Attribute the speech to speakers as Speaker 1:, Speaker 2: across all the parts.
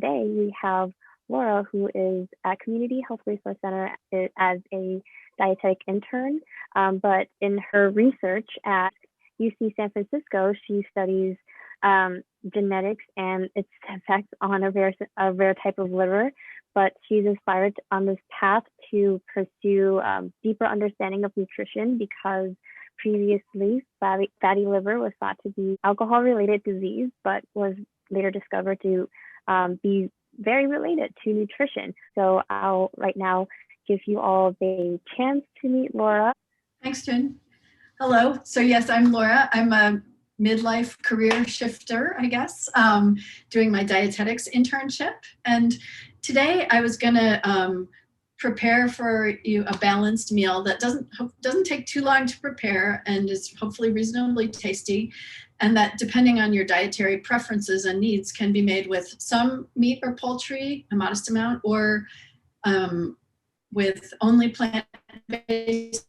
Speaker 1: today we have Laura, who is at Community Health Resource Center as a dietetic intern. But in her research at UC San Francisco, she studies genetics and its effects on a rare type of liver. But she's inspired on this path to pursue deeper understanding of nutrition because previously fatty liver was thought to be alcohol-related disease, but was later discovered to be very related to nutrition. So I'll right now give you all the chance to meet Laura.
Speaker 2: Thanks, Jen. Hello. So yes, I'm Laura. I'm a midlife career shifter, I guess, doing my dietetics internship. And today I was going to prepare for you a balanced meal that doesn't take too long to prepare and is hopefully reasonably tasty, and that depending on your dietary preferences and needs can be made with some meat or poultry, a modest amount, or with only plant-based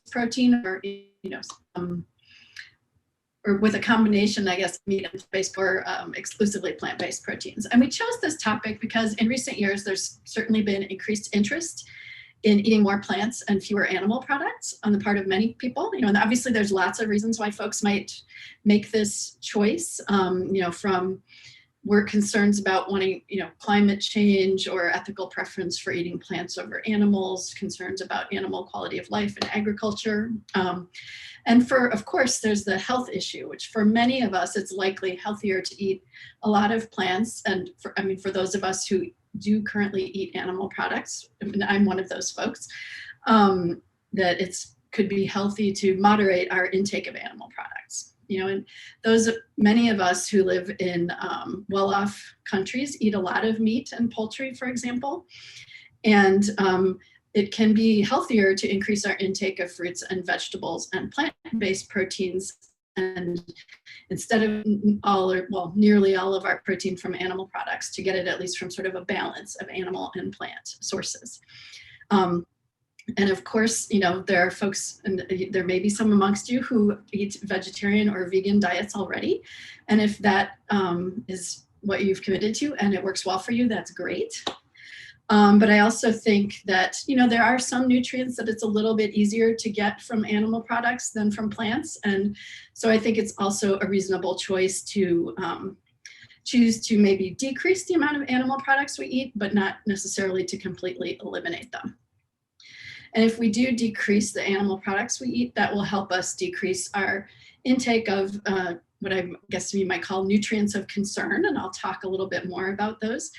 Speaker 2: protein, or or with a combination, I guess, meat and plant-based or exclusively plant-based proteins. And we chose this topic because in recent years, there's certainly been increased interest in eating more plants and fewer animal products on the part of many people. And obviously there's lots of reasons why folks might make this choice, from work concerns about wanting, climate change or ethical preference for eating plants over animals, concerns about animal quality of life in agriculture. And of course, there's the health issue, which for many of us, it's likely healthier to eat a lot of plants. And for those of us who do currently eat animal products, I'm one of those folks, that could be healthy to moderate our intake of animal products. And many of us who live in well-off countries eat a lot of meat and poultry, for example. And it can be healthier to increase our intake of fruits and vegetables and plant-based proteins, and instead of nearly all of our protein from animal products, to get it at least from sort of a balance of animal and plant sources. And of course, there are folks, and there may be some amongst you who eat vegetarian or vegan diets already. And if that is what you've committed to and it works well for you, that's great. But I also think that, there are some nutrients that it's a little bit easier to get from animal products than from plants. And so I think it's also a reasonable choice to choose to maybe decrease the amount of animal products we eat, but not necessarily to completely eliminate them. And if we do decrease the animal products we eat, that will help us decrease our intake of what I guess you might call nutrients of concern. And I'll talk a little bit more about those,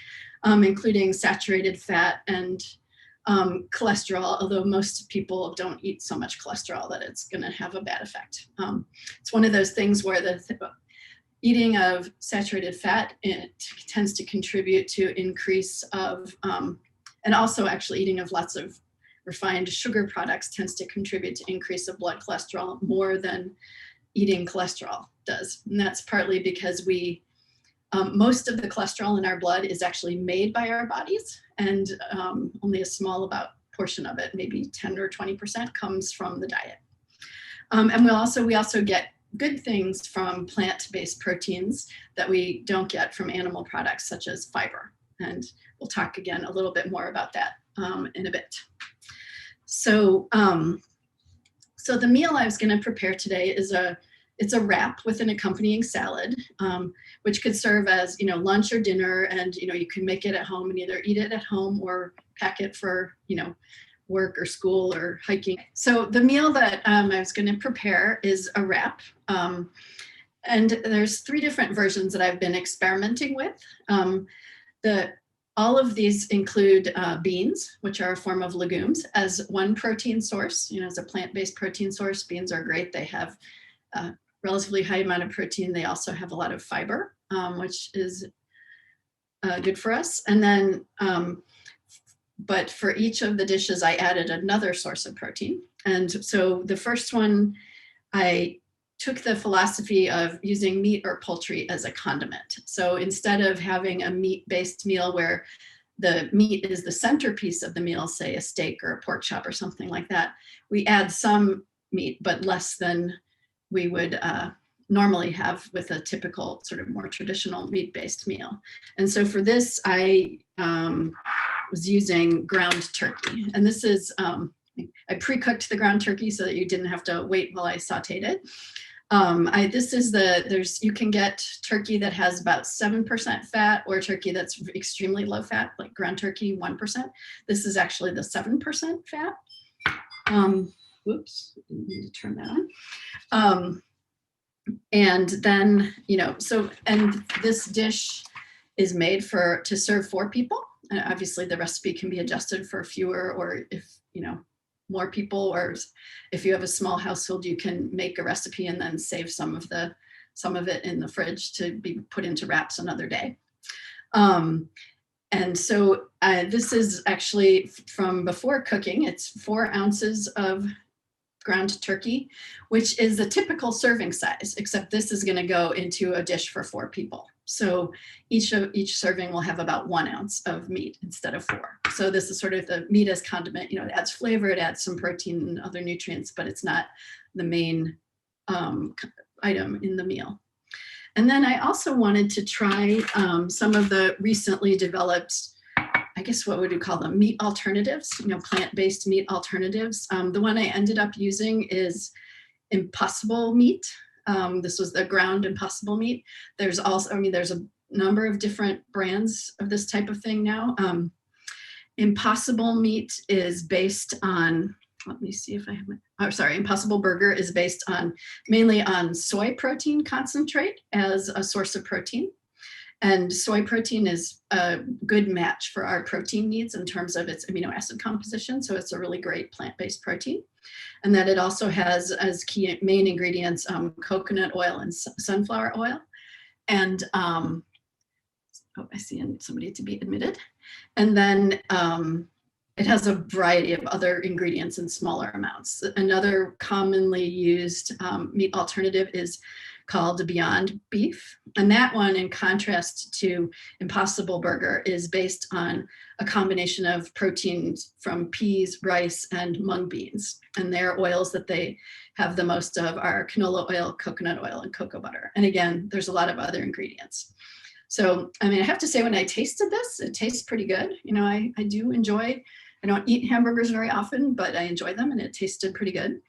Speaker 2: including saturated fat and cholesterol, although most people don't eat so much cholesterol that it's going to have a bad effect. It's one of those things where the eating of saturated fat, it tends to contribute to increase of, and also actually eating of lots of refined sugar products tends to contribute to increase of blood cholesterol more than eating cholesterol does. And that's partly because most of the cholesterol in our blood is actually made by our bodies, and only a small portion of it, maybe 10 or 20%, comes from the diet. And we also get good things from plant-based proteins that we don't get from animal products, such as fiber. And we'll talk again a little bit more about that in a bit. So the meal I was going to prepare today is it's a wrap with an accompanying salad, which could serve as, lunch or dinner. And, you can make it at home and either eat it at home or pack it for, work or school or hiking. So the meal that I was going to prepare is a wrap. And there's 3 different versions that I've been experimenting with. All of these include beans, which are a form of legumes, as one protein source. As a plant-based protein source, beans are great. They have a relatively high amount of protein. They also have a lot of fiber, which is good for us. And then, but for each of the dishes, I added another source of protein. And so the first one, I took the philosophy of using meat or poultry as a condiment. So instead of having a meat-based meal where the meat is the centerpiece of the meal, say a steak or a pork chop or something like that, we add some meat, but less than we would normally have with a typical sort of more traditional meat-based meal. And so for this, I was using ground turkey. And this is, I pre-cooked the ground turkey so that you didn't have to wait while I sauteed it. You can get turkey that has about 7% fat, or turkey that's extremely low fat, like ground turkey, 1%. This is actually the 7% fat. Whoops, didn't need to turn that on. And then, and this dish is made to serve 4 people. And obviously the recipe can be adjusted for fewer, or if, more people, or if you have a small household, you can make a recipe and then save some of it in the fridge to be put into wraps another day. And so this is actually from before cooking. It's 4 ounces of ground turkey, which is the typical serving size, except this is going to go into a dish for 4 people. So each serving will have about 1 ounce of meat instead of 4. So this is sort of the meat as condiment. It adds flavor, it adds some protein and other nutrients, but it's not the main item in the meal. And then I also wanted to try some of the recently developed, I guess, what would you call them? Meat alternatives, plant-based meat alternatives. The one I ended up using is Impossible meat. This was the ground Impossible meat. There's also, there's a number of different brands of this type of thing now. Impossible meat is based on, let me see if I have Impossible burger is based mainly on soy protein concentrate as a source of protein. And soy protein is a good match for our protein needs in terms of its amino acid composition. So it's a really great plant-based protein. And that it also has as key main ingredients coconut oil and sunflower oil. And I see somebody to be admitted. And then it has a variety of other ingredients in smaller amounts. Another commonly used meat alternative is called Beyond Beef. And that one, in contrast to Impossible Burger, is based on a combination of proteins from peas, rice, and mung beans. And their oils that they have the most of are canola oil, coconut oil, and cocoa butter. And again, there's a lot of other ingredients. So, I have to say, when I tasted this, it tastes pretty good. I do enjoy, I don't eat hamburgers very often, but I enjoy them, and it tasted pretty good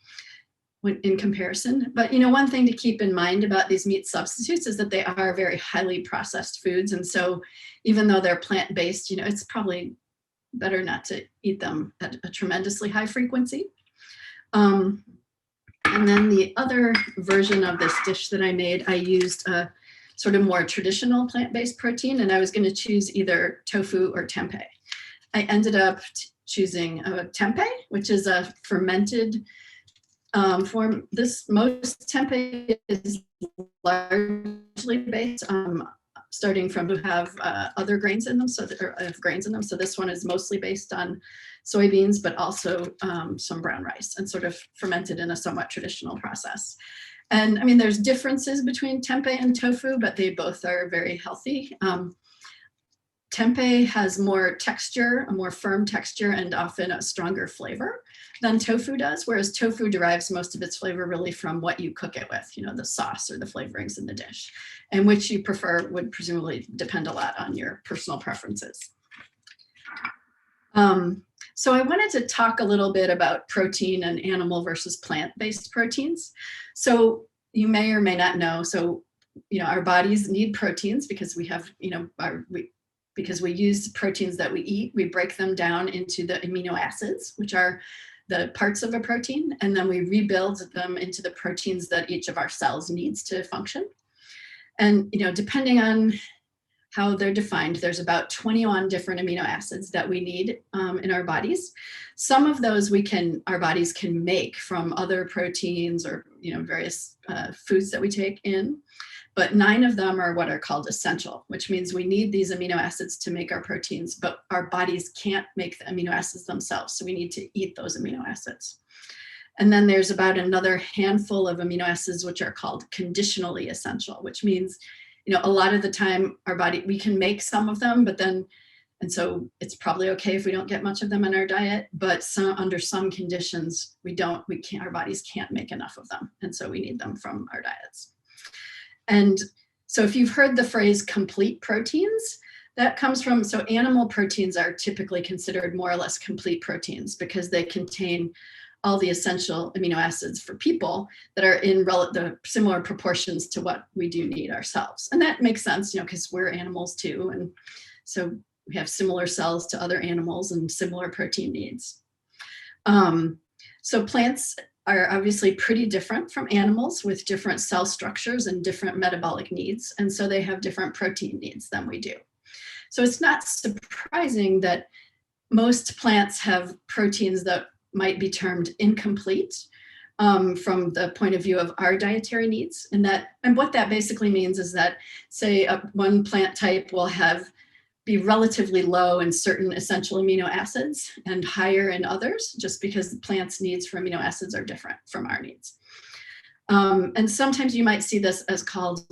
Speaker 2: in comparison. But one thing to keep in mind about these meat substitutes is that they are very highly processed foods. And so even though they're plant-based, it's probably better not to eat them at a tremendously high frequency. And then the other version of this dish that I made, I used a sort of more traditional plant-based protein, and I was going to choose either tofu or tempeh. I ended up choosing tempeh, which is a fermented form. Most tempeh is largely based starting from to have other grains in them, so this one is mostly based on soybeans, but also some brown rice, and sort of fermented in a somewhat traditional process. And there's differences between tempeh and tofu, but they both are very healthy. Tempeh has more texture, a more firm texture, and often a stronger flavor than tofu does, whereas tofu derives most of its flavor really from what you cook it with, the sauce or the flavorings in the dish, and which you prefer would presumably depend a lot on your personal preferences. So I wanted to talk a little bit about protein and animal versus plant-based proteins. So you may or may not know, our bodies need proteins because we have, because we use proteins that we eat, we break them down into the amino acids, which are the parts of a protein, and then we rebuild them into the proteins that each of our cells needs to function. And depending on how they're defined, there's about 21 different amino acids that we need in our bodies. Some of those our bodies can make from other proteins or various foods that we take in. But 9 of them are what are called essential, which means we need these amino acids to make our proteins, but our bodies can't make the amino acids themselves. So we need to eat those amino acids. And then there's about another handful of amino acids, which are called conditionally essential, which means, a lot of the time we can make some of them, and so it's probably okay if we don't get much of them in our diet, but under some conditions, our bodies can't make enough of them. And so we need them from our diets. And so if you've heard the phrase complete proteins, that comes from, so animal proteins are typically considered more or less complete proteins because they contain all the essential amino acids for people that are in the similar proportions to what we do need ourselves. And that makes sense, because we're animals too. And so we have similar cells to other animals and similar protein needs. So plants are obviously pretty different from animals with different cell structures and different metabolic needs. And so they have different protein needs than we do. So it's not surprising that most plants have proteins that might be termed incomplete from the point of view of our dietary needs. And what that basically means is that, say, one plant type will be relatively low in certain essential amino acids and higher in others, just because the plant's needs for amino acids are different from our needs. And sometimes you might see this as called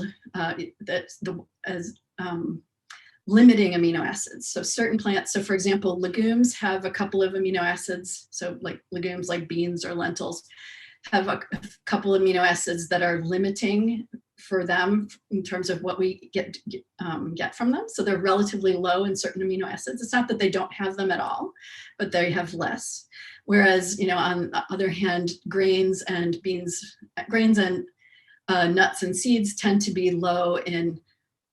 Speaker 2: limiting amino acids. So certain plants, so for example, legumes have a couple of amino acids. So like legumes like beans or lentils have a couple of amino acids that are limiting for them in terms of what we get from them. So they're relatively low in certain amino acids. It's not that they don't have them at all, but they have less. Whereas, on the other hand, grains and nuts and seeds tend to be low in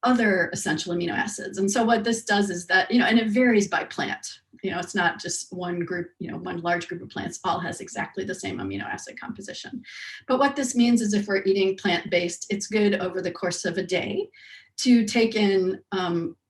Speaker 2: other essential amino acids. And so what this does is that, and it varies by plant. It's not just one group, one large group of plants all has exactly the same amino acid composition. But what this means is if we're eating plant-based, it's good over the course of a day to take in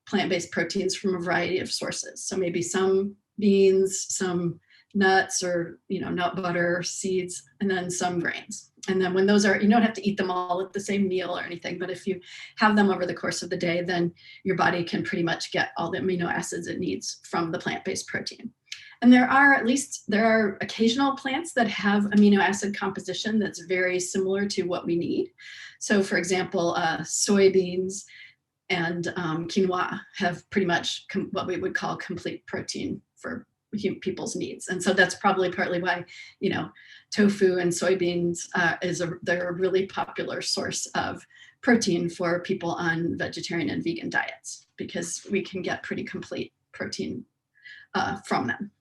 Speaker 2: plant-based proteins from a variety of sources. So maybe some beans, some nuts or, nut butter, seeds, and then some grains. And then when those are, you don't have to eat them all at the same meal or anything, but if you have them over the course of the day, then your body can pretty much get all the amino acids it needs from the plant-based protein. And there are occasional plants that have amino acid composition that's very similar to what we need. So for example, soybeans and quinoa have pretty much what we would call complete protein for people's needs. And so that's probably partly why, tofu and soybeans they're a really popular source of protein for people on vegetarian and vegan diets, because we can get pretty complete protein from them.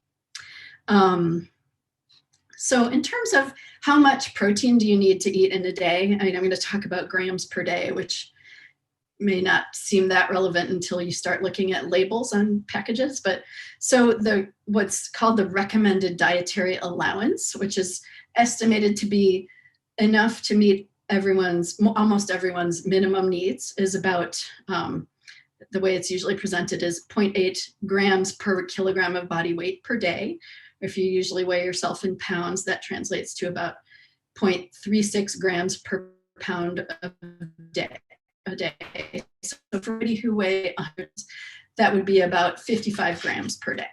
Speaker 2: So in terms of how much protein do you need to eat in a day, I'm going to talk about grams per day, which may not seem that relevant until you start looking at labels on packages. But so what's called the recommended dietary allowance, which is estimated to be enough to meet almost everyone's minimum needs, is about, the way it's usually presented is 0.8 grams per kilogram of body weight per day. If you usually weigh yourself in pounds, that translates to about 0.36 grams per pound a day. So for anybody who weigh 100, that would be about 55 grams per day.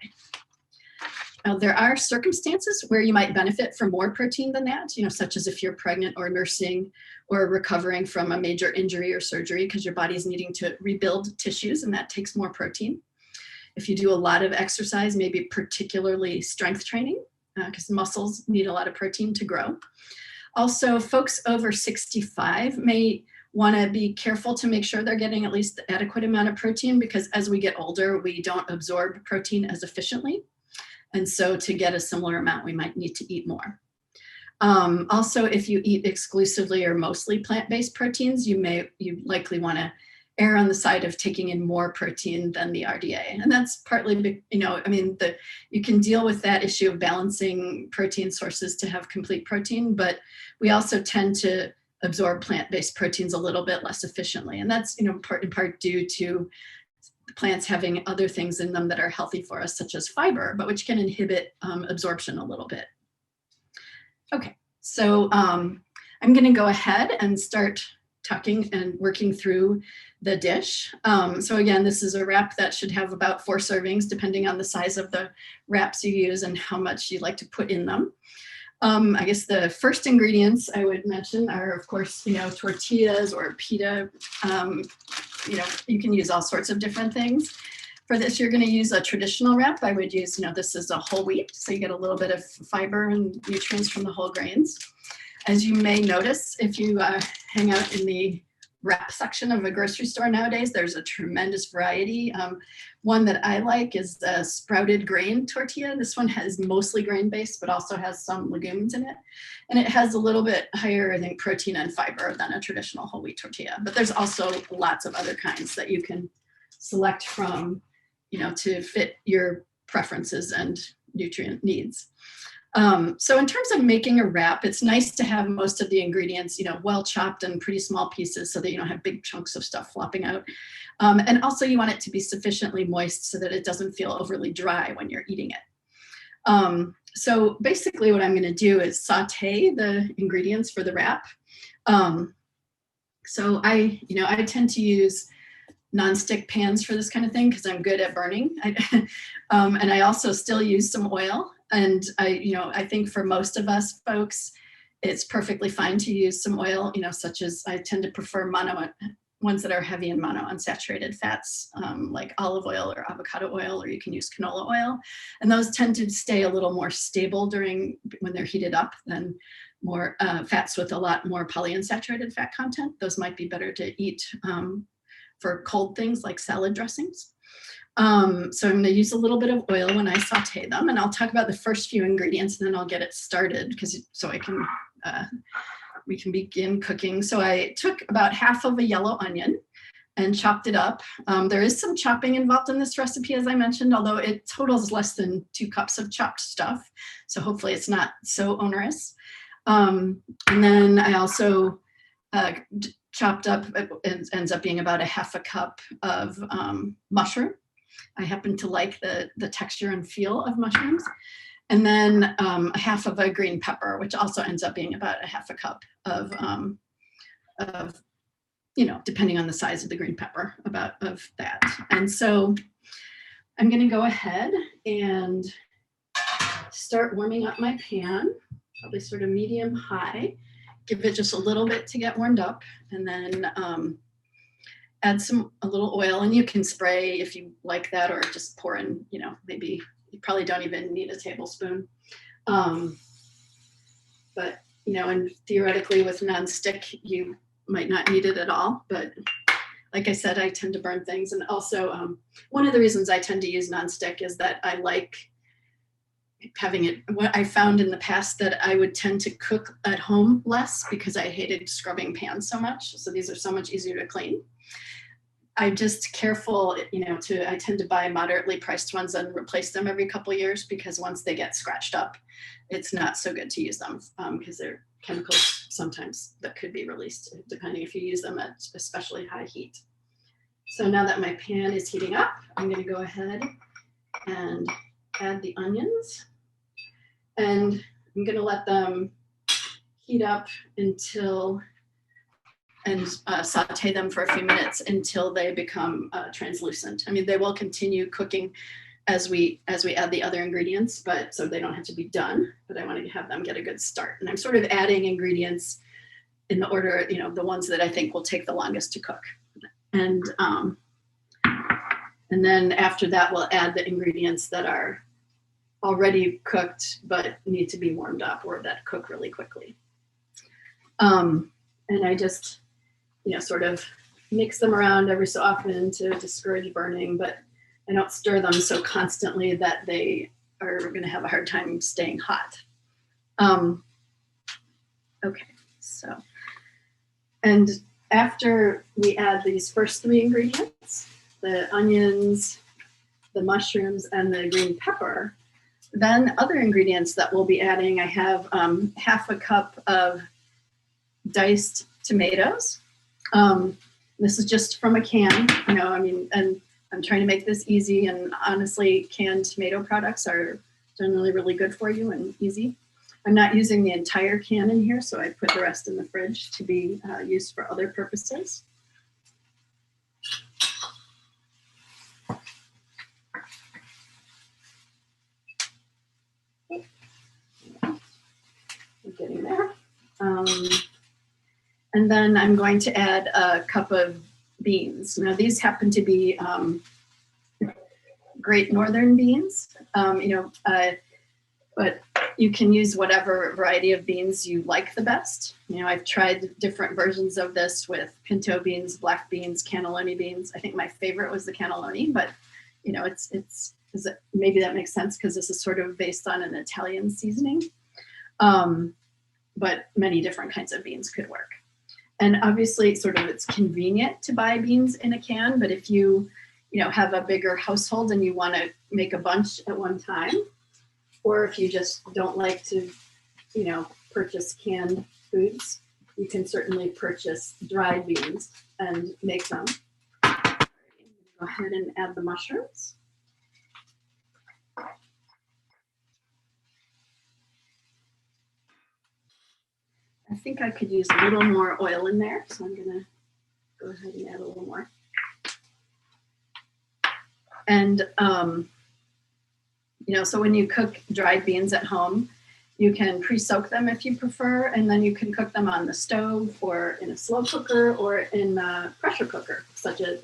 Speaker 2: Now, there are circumstances where you might benefit from more protein than that, such as if you're pregnant or nursing or recovering from a major injury or surgery, because your body's needing to rebuild tissues, and that takes more protein. If you do a lot of exercise, maybe particularly strength training, because muscles need a lot of protein to grow. Also, folks over 65 may want to be careful to make sure they're getting at least the adequate amount of protein, because as we get older, we don't absorb protein as efficiently. And so to get a similar amount, we might need to eat more. Also, if you eat exclusively or mostly plant-based proteins, you likely want to err on the side of taking in more protein than the RDA. And that's partly, you can deal with that issue of balancing protein sources to have complete protein, but we also tend to absorb plant-based proteins a little bit less efficiently. And that's, in part due to plants having other things in them that are healthy for us, such as fiber, but which can inhibit absorption a little bit. Okay, so I'm going to go ahead and start talking and working through the dish. So again, this is a wrap that should have about 4 servings, depending on the size of the wraps you use and how much you like to put in them. I guess the first ingredients I would mention are, of course, tortillas or pita. You can use all sorts of different things. For this, you're going to use a traditional wrap. I would use, this is a whole wheat, so you get a little bit of fiber and nutrients from the whole grains. As you may notice, if you hang out in the wrap section of a grocery store nowadays. There's a tremendous variety. One that I like is the sprouted grain tortilla. This one has mostly grain-based, but also has some legumes in it. And it has a little bit higher, I think, protein and fiber than a traditional whole wheat tortilla. But there's also lots of other kinds that you can select from, you know, to fit your preferences and nutrient needs. So in terms of making a wrap, it's nice to have most of the ingredients, you know, well chopped in pretty small pieces so that you don't have big chunks of stuff flopping out. And also you want it to be sufficiently moist so that it doesn't feel overly dry when you're eating it. So basically what I'm going to do is saute the ingredients for the wrap. So I tend to use nonstick pans for this kind of thing because I'm good at burning. And I also still use some oil. And I think for most of us folks, it's perfectly fine to use some oil, you know, such as I tend to prefer ones that are heavy in monounsaturated fats, like olive oil or avocado oil, or you can use canola oil. And those tend to stay a little more stable when they're heated up than more fats with a lot more polyunsaturated fat content. Those might be better to eat for cold things like salad dressings. So I'm going to use a little bit of oil when I saute them, and I'll talk about the first few ingredients and then I'll get it started we can begin cooking. So I took about half of a yellow onion and chopped it up. There is some chopping involved in this recipe, as I mentioned, although it totals less than 2 cups of chopped stuff. So hopefully it's not so onerous. And then I also chopped up, it ends up being about a half a cup of mushroom. I happen to like the texture and feel of mushrooms. And then a half of a green pepper, which also ends up being about a half a cup of depending on the size of the green pepper, of that. And so I'm going to go ahead and start warming up my pan, probably sort of medium high. Give it just a little bit to get warmed up, and then add a little oil, and you can spray if you like that, or just pour in, maybe you probably don't even need a tablespoon. But, and theoretically with nonstick, you might not need it at all. But like I said, I tend to burn things. And also one of the reasons I tend to use nonstick is that I like having it. What I found in the past that I would tend to cook at home less because I hated scrubbing pans so much. So these are so much easier to clean. I'm just careful, I tend to buy moderately priced ones and replace them every couple of years, because once they get scratched up, it's not so good to use them because there are chemicals sometimes that could be released depending if you use them at especially high heat. So now that my pan is heating up, I'm going to go ahead and add the onions, and I'm going to let them heat up and saute them for a few minutes until they become translucent. I mean, they will continue cooking as we add the other ingredients, but so they don't have to be done, but I want to have them get a good start. And I'm sort of adding ingredients in the order, the ones that I think will take the longest to cook. And then after that, we'll add the ingredients that are already cooked but need to be warmed up, or that cook really quickly. And I just sort of mix them around every so often to discourage burning, but I don't stir them so constantly that they are going to have a hard time staying hot. Okay, so, and after we add these first 3 ingredients, the onions, the mushrooms, and the green pepper, then other ingredients that we'll be adding, I have half a cup of diced tomatoes. This is just from a can, and I'm trying to make this easy, and honestly, canned tomato products are generally really good for you and easy. I'm not using the entire can in here, so I put the rest in the fridge to be used for other purposes. I'm getting there. And then I'm going to add a cup of beans. Now these happen to be Great Northern beans, but you can use whatever variety of beans you like the best. You know, I've tried different versions of this with pinto beans, black beans, cannelloni beans. I think my favorite was the cannelloni, but you know, maybe that makes sense because this is sort of based on an Italian seasoning. But many different kinds of beans could work. And obviously it's convenient to buy beans in a can, but if you have a bigger household and you want to make a bunch at one time, or if you just don't like to, purchase canned foods, you can certainly purchase dried beans and make them. Go ahead and add the mushrooms. I think I could use a little more oil in there, so I'm going to go ahead and add a little more. And, so when you cook dried beans at home, you can pre-soak them if you prefer, and then you can cook them on the stove or in a slow cooker or in a pressure cooker, such as,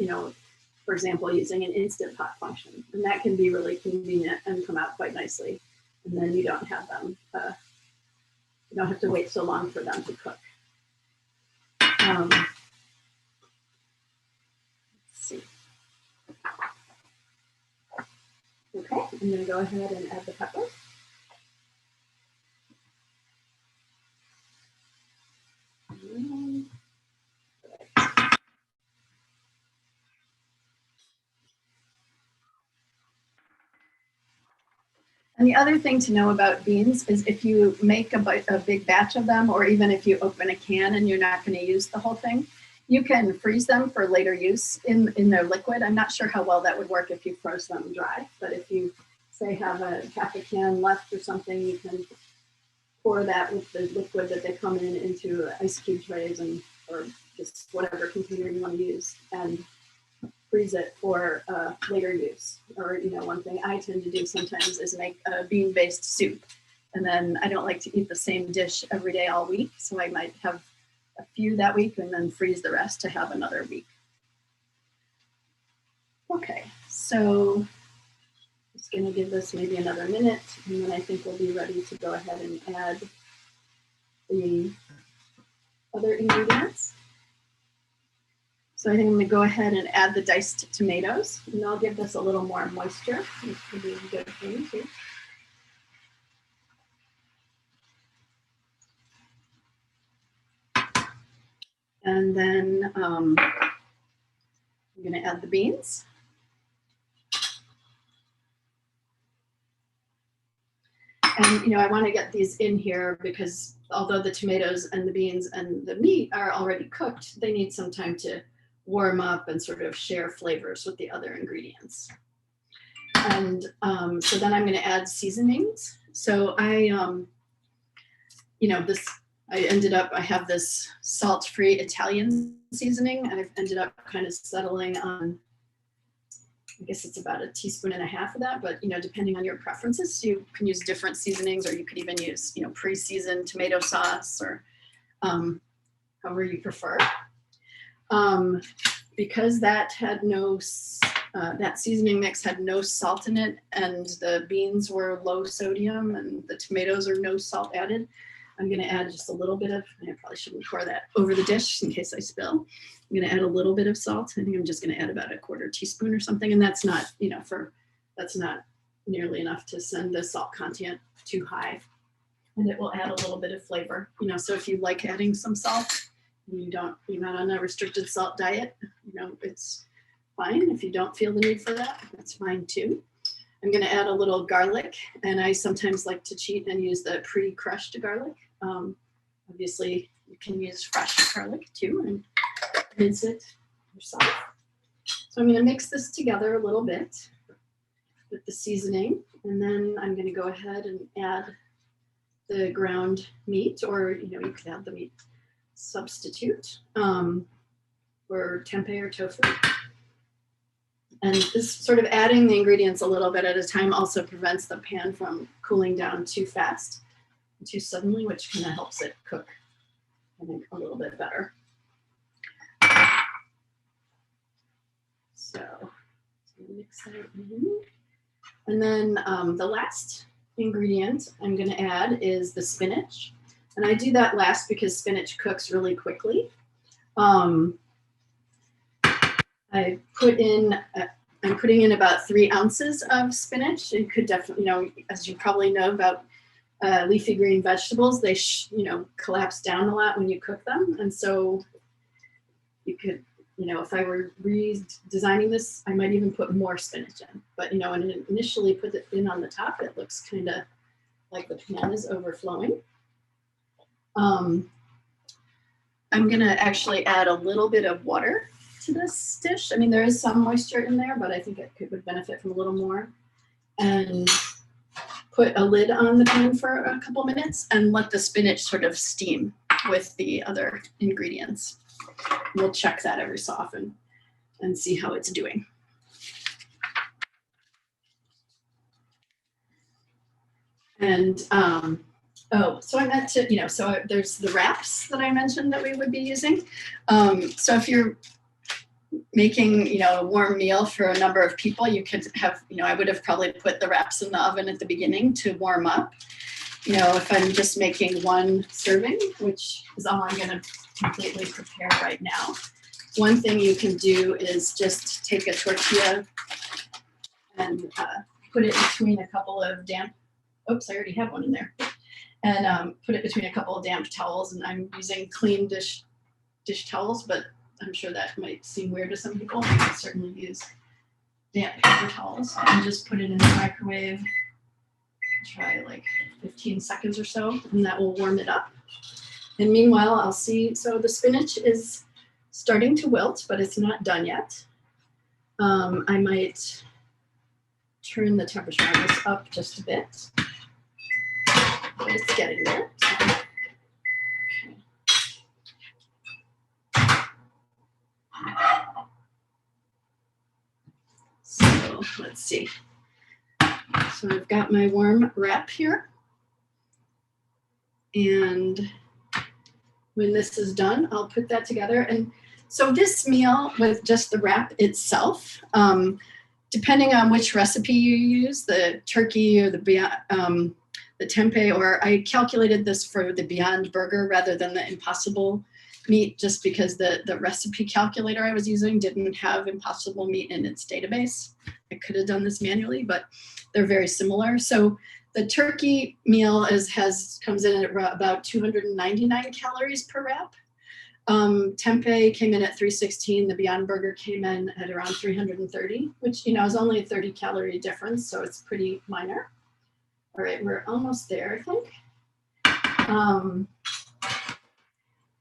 Speaker 2: for example, using an Instant Pot function. And that can be really convenient and come out quite nicely. And then you don't have them, you don't have to wait so long for them to cook. Let's see. Okay, I'm going to go ahead and add the pepper. And the other thing to know about beans is if you make a big batch of them, or even if you open a can and you're not going to use the whole thing, you can freeze them for later use in their liquid. I'm not sure how well that would work if you froze them dry, but if you, say, have a half a can left or something, you can pour that with the liquid that they come in into ice cube trays or just whatever container you want to use, and freeze it for later use. Or, one thing I tend to do sometimes is make a bean-based soup. And then I don't like to eat the same dish every day all week, so I might have a few that week and then freeze the rest to have another week. Okay, so just going to give this maybe another minute, and then I think we'll be ready to go ahead and add the other ingredients. So I think I'm going to go ahead and add the diced tomatoes, and I'll give this a little more moisture, which could be a good thing too. And then I'm going to add the beans. And, I want to get these in here because although the tomatoes and the beans and the meat are already cooked, they need some time to warm up and sort of share flavors with the other ingredients. And so then I'm going to add seasonings. So I have this salt-free Italian seasoning, and I've ended up kind of settling on, I guess it's about 1.5 teaspoons of that, but depending on your preferences, you can use different seasonings, or you could even use pre-seasoned tomato sauce, or however you prefer. Because that had that seasoning mix had no salt in it, and the beans were low sodium, and the tomatoes are no salt added, I'm going to add just a little bit of, I probably shouldn't pour that over the dish in case I spill. I'm going to add a little bit of salt. I think I'm just going to add about 1/4 teaspoon or something. And that's not, that's not nearly enough to send the salt content too high. And it will add a little bit of flavor, so if you like adding some salt, and you're not on a restricted salt diet, it's fine. If you don't feel the need for that, that's fine too. I'm going to add a little garlic, and I sometimes like to cheat and use the pre-crushed garlic. Obviously, you can use fresh garlic too and mince it yourself. So I'm going to mix this together a little bit with the seasoning, and then I'm going to go ahead and add the ground meat, or you could add the meat substitute or tempeh or tofu. And this sort of adding the ingredients a little bit at a time also prevents the pan from cooling down too fast, too suddenly, which kind of helps it cook, I think, a little bit better. So mix that in. And then the last ingredient I'm going to add is the spinach. And I do that last because spinach cooks really quickly. I put in, I'm putting in about 3 ounces of spinach. You could definitely, as you probably know about leafy green vegetables, they, collapse down a lot when you cook them. And so you could, if I were redesigning this, I might even put more spinach in. But, when I initially put it in on the top, it looks kind of like the pan is overflowing. I'm going to actually add a little bit of water to this dish. I mean, there is some moisture in there, but I think it would benefit from a little more. And put a lid on the pan for a couple minutes and let the spinach sort of steam with the other ingredients. We'll check that every so often and see how it's doing. And so I meant to, so there's the wraps that I mentioned that we would be using. So if you're making, a warm meal for a number of people, you could have, I would have probably put the wraps in the oven at the beginning to warm up. If I'm just making 1 serving, which is all I'm going to completely prepare right now, one thing you can do is just take a tortilla and put it between a couple of damp, oops, I already have one in there, and put it between a couple of damp towels. And I'm using clean dish towels, but I'm sure that might seem weird to some people. You can certainly use damp paper towels and just put it in the microwave. Try like 15 seconds or so, and that will warm it up. And meanwhile, I'll see, so the spinach is starting to wilt, but it's not done yet. I might turn the temperature on this up just a bit. But it's getting there. So let's see. So I've got my warm wrap here. And when this is done, I'll put that together. And so this meal with just the wrap itself, depending on which recipe you use, the turkey or the tempeh, or I calculated this for the Beyond Burger rather than the Impossible meat, just because the recipe calculator I was using didn't have Impossible meat in its database. I could have done this manually, but they're very similar. So the turkey meal comes in at about 299 calories per wrap. Tempeh came in at 316. The Beyond Burger came in at around 330, which is only a 30 calorie difference, so it's pretty minor. All right, we're almost there, I think.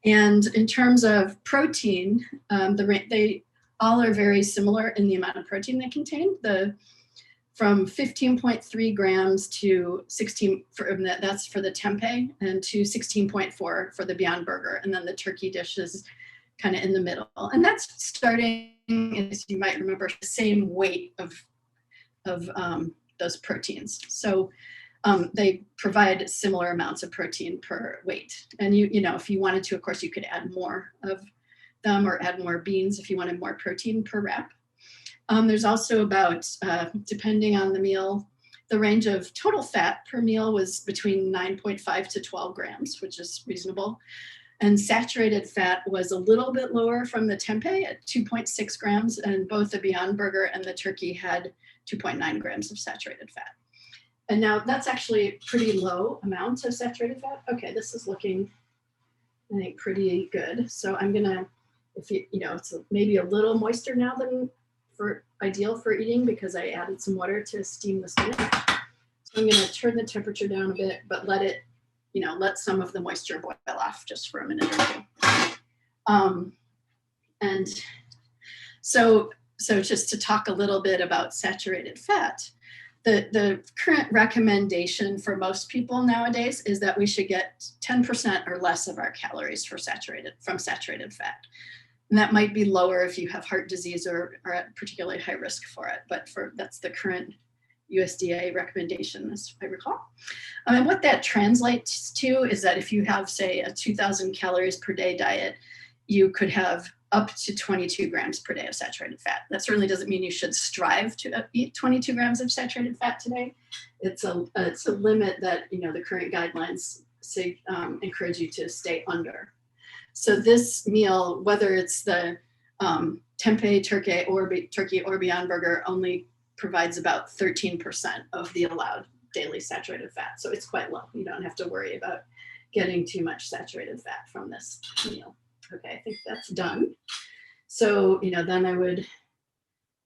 Speaker 2: And in terms of protein, they all are very similar in the amount of protein they contain. From 15.3 grams to 16, that's for the tempeh, and to 16.4 for the Beyond Burger. And then the turkey dish is kind of in the middle. And that's starting, as you might remember, the same weight of those proteins. So they provide similar amounts of protein per weight. And if you wanted to, of course, you could add more of them or add more beans if you wanted more protein per wrap. There's also about, depending on the meal, the range of total fat per meal was between 9.5 to 12 grams, which is reasonable. And saturated fat was a little bit lower from the tempeh at 2.6 grams, and both the Beyond Burger and the turkey had 2.9 grams of saturated fat. And now that's actually a pretty low amount of saturated fat. Okay, this is looking, I think, pretty good. So I'm gonna, it's maybe a little moister now than ideal for eating because I added some water to steam the spinach. So I'm going to turn the temperature down a bit, but let it, let some of the moisture boil off just for a minute or two. And so just to talk a little bit about saturated fat, the current recommendation for most people nowadays is that we should get 10% or less of our calories from saturated fat. And that might be lower if you have heart disease or are at particularly high risk for it, but that's the current USDA recommendation, as I recall. And what that translates to is that if you have, say, a 2,000 calories per day diet, you could have up to 22 grams per day of saturated fat. That certainly doesn't mean you should strive to eat 22 grams of saturated fat today. It's a limit that, the current guidelines say encourage you to stay under. So this meal, whether it's the tempeh, turkey, or Beyond Burger, only provides about 13% of the allowed daily saturated fat. So it's quite low. You don't have to worry about getting too much saturated fat from this meal. Okay, I think that's done. So, then I would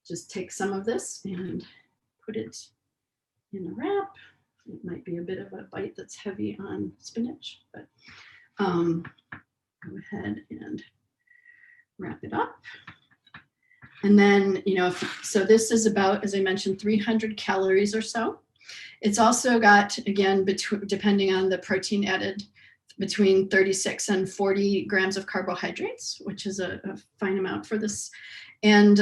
Speaker 2: just take some of this and put it in a wrap. It might be a bit of a bite that's heavy on spinach, but go ahead and wrap it up. And then, so this is about, as I mentioned, 300 calories or so. It's also got, again, depending on the protein added, between 36 and 40 grams of carbohydrates, which is a fine amount for this. And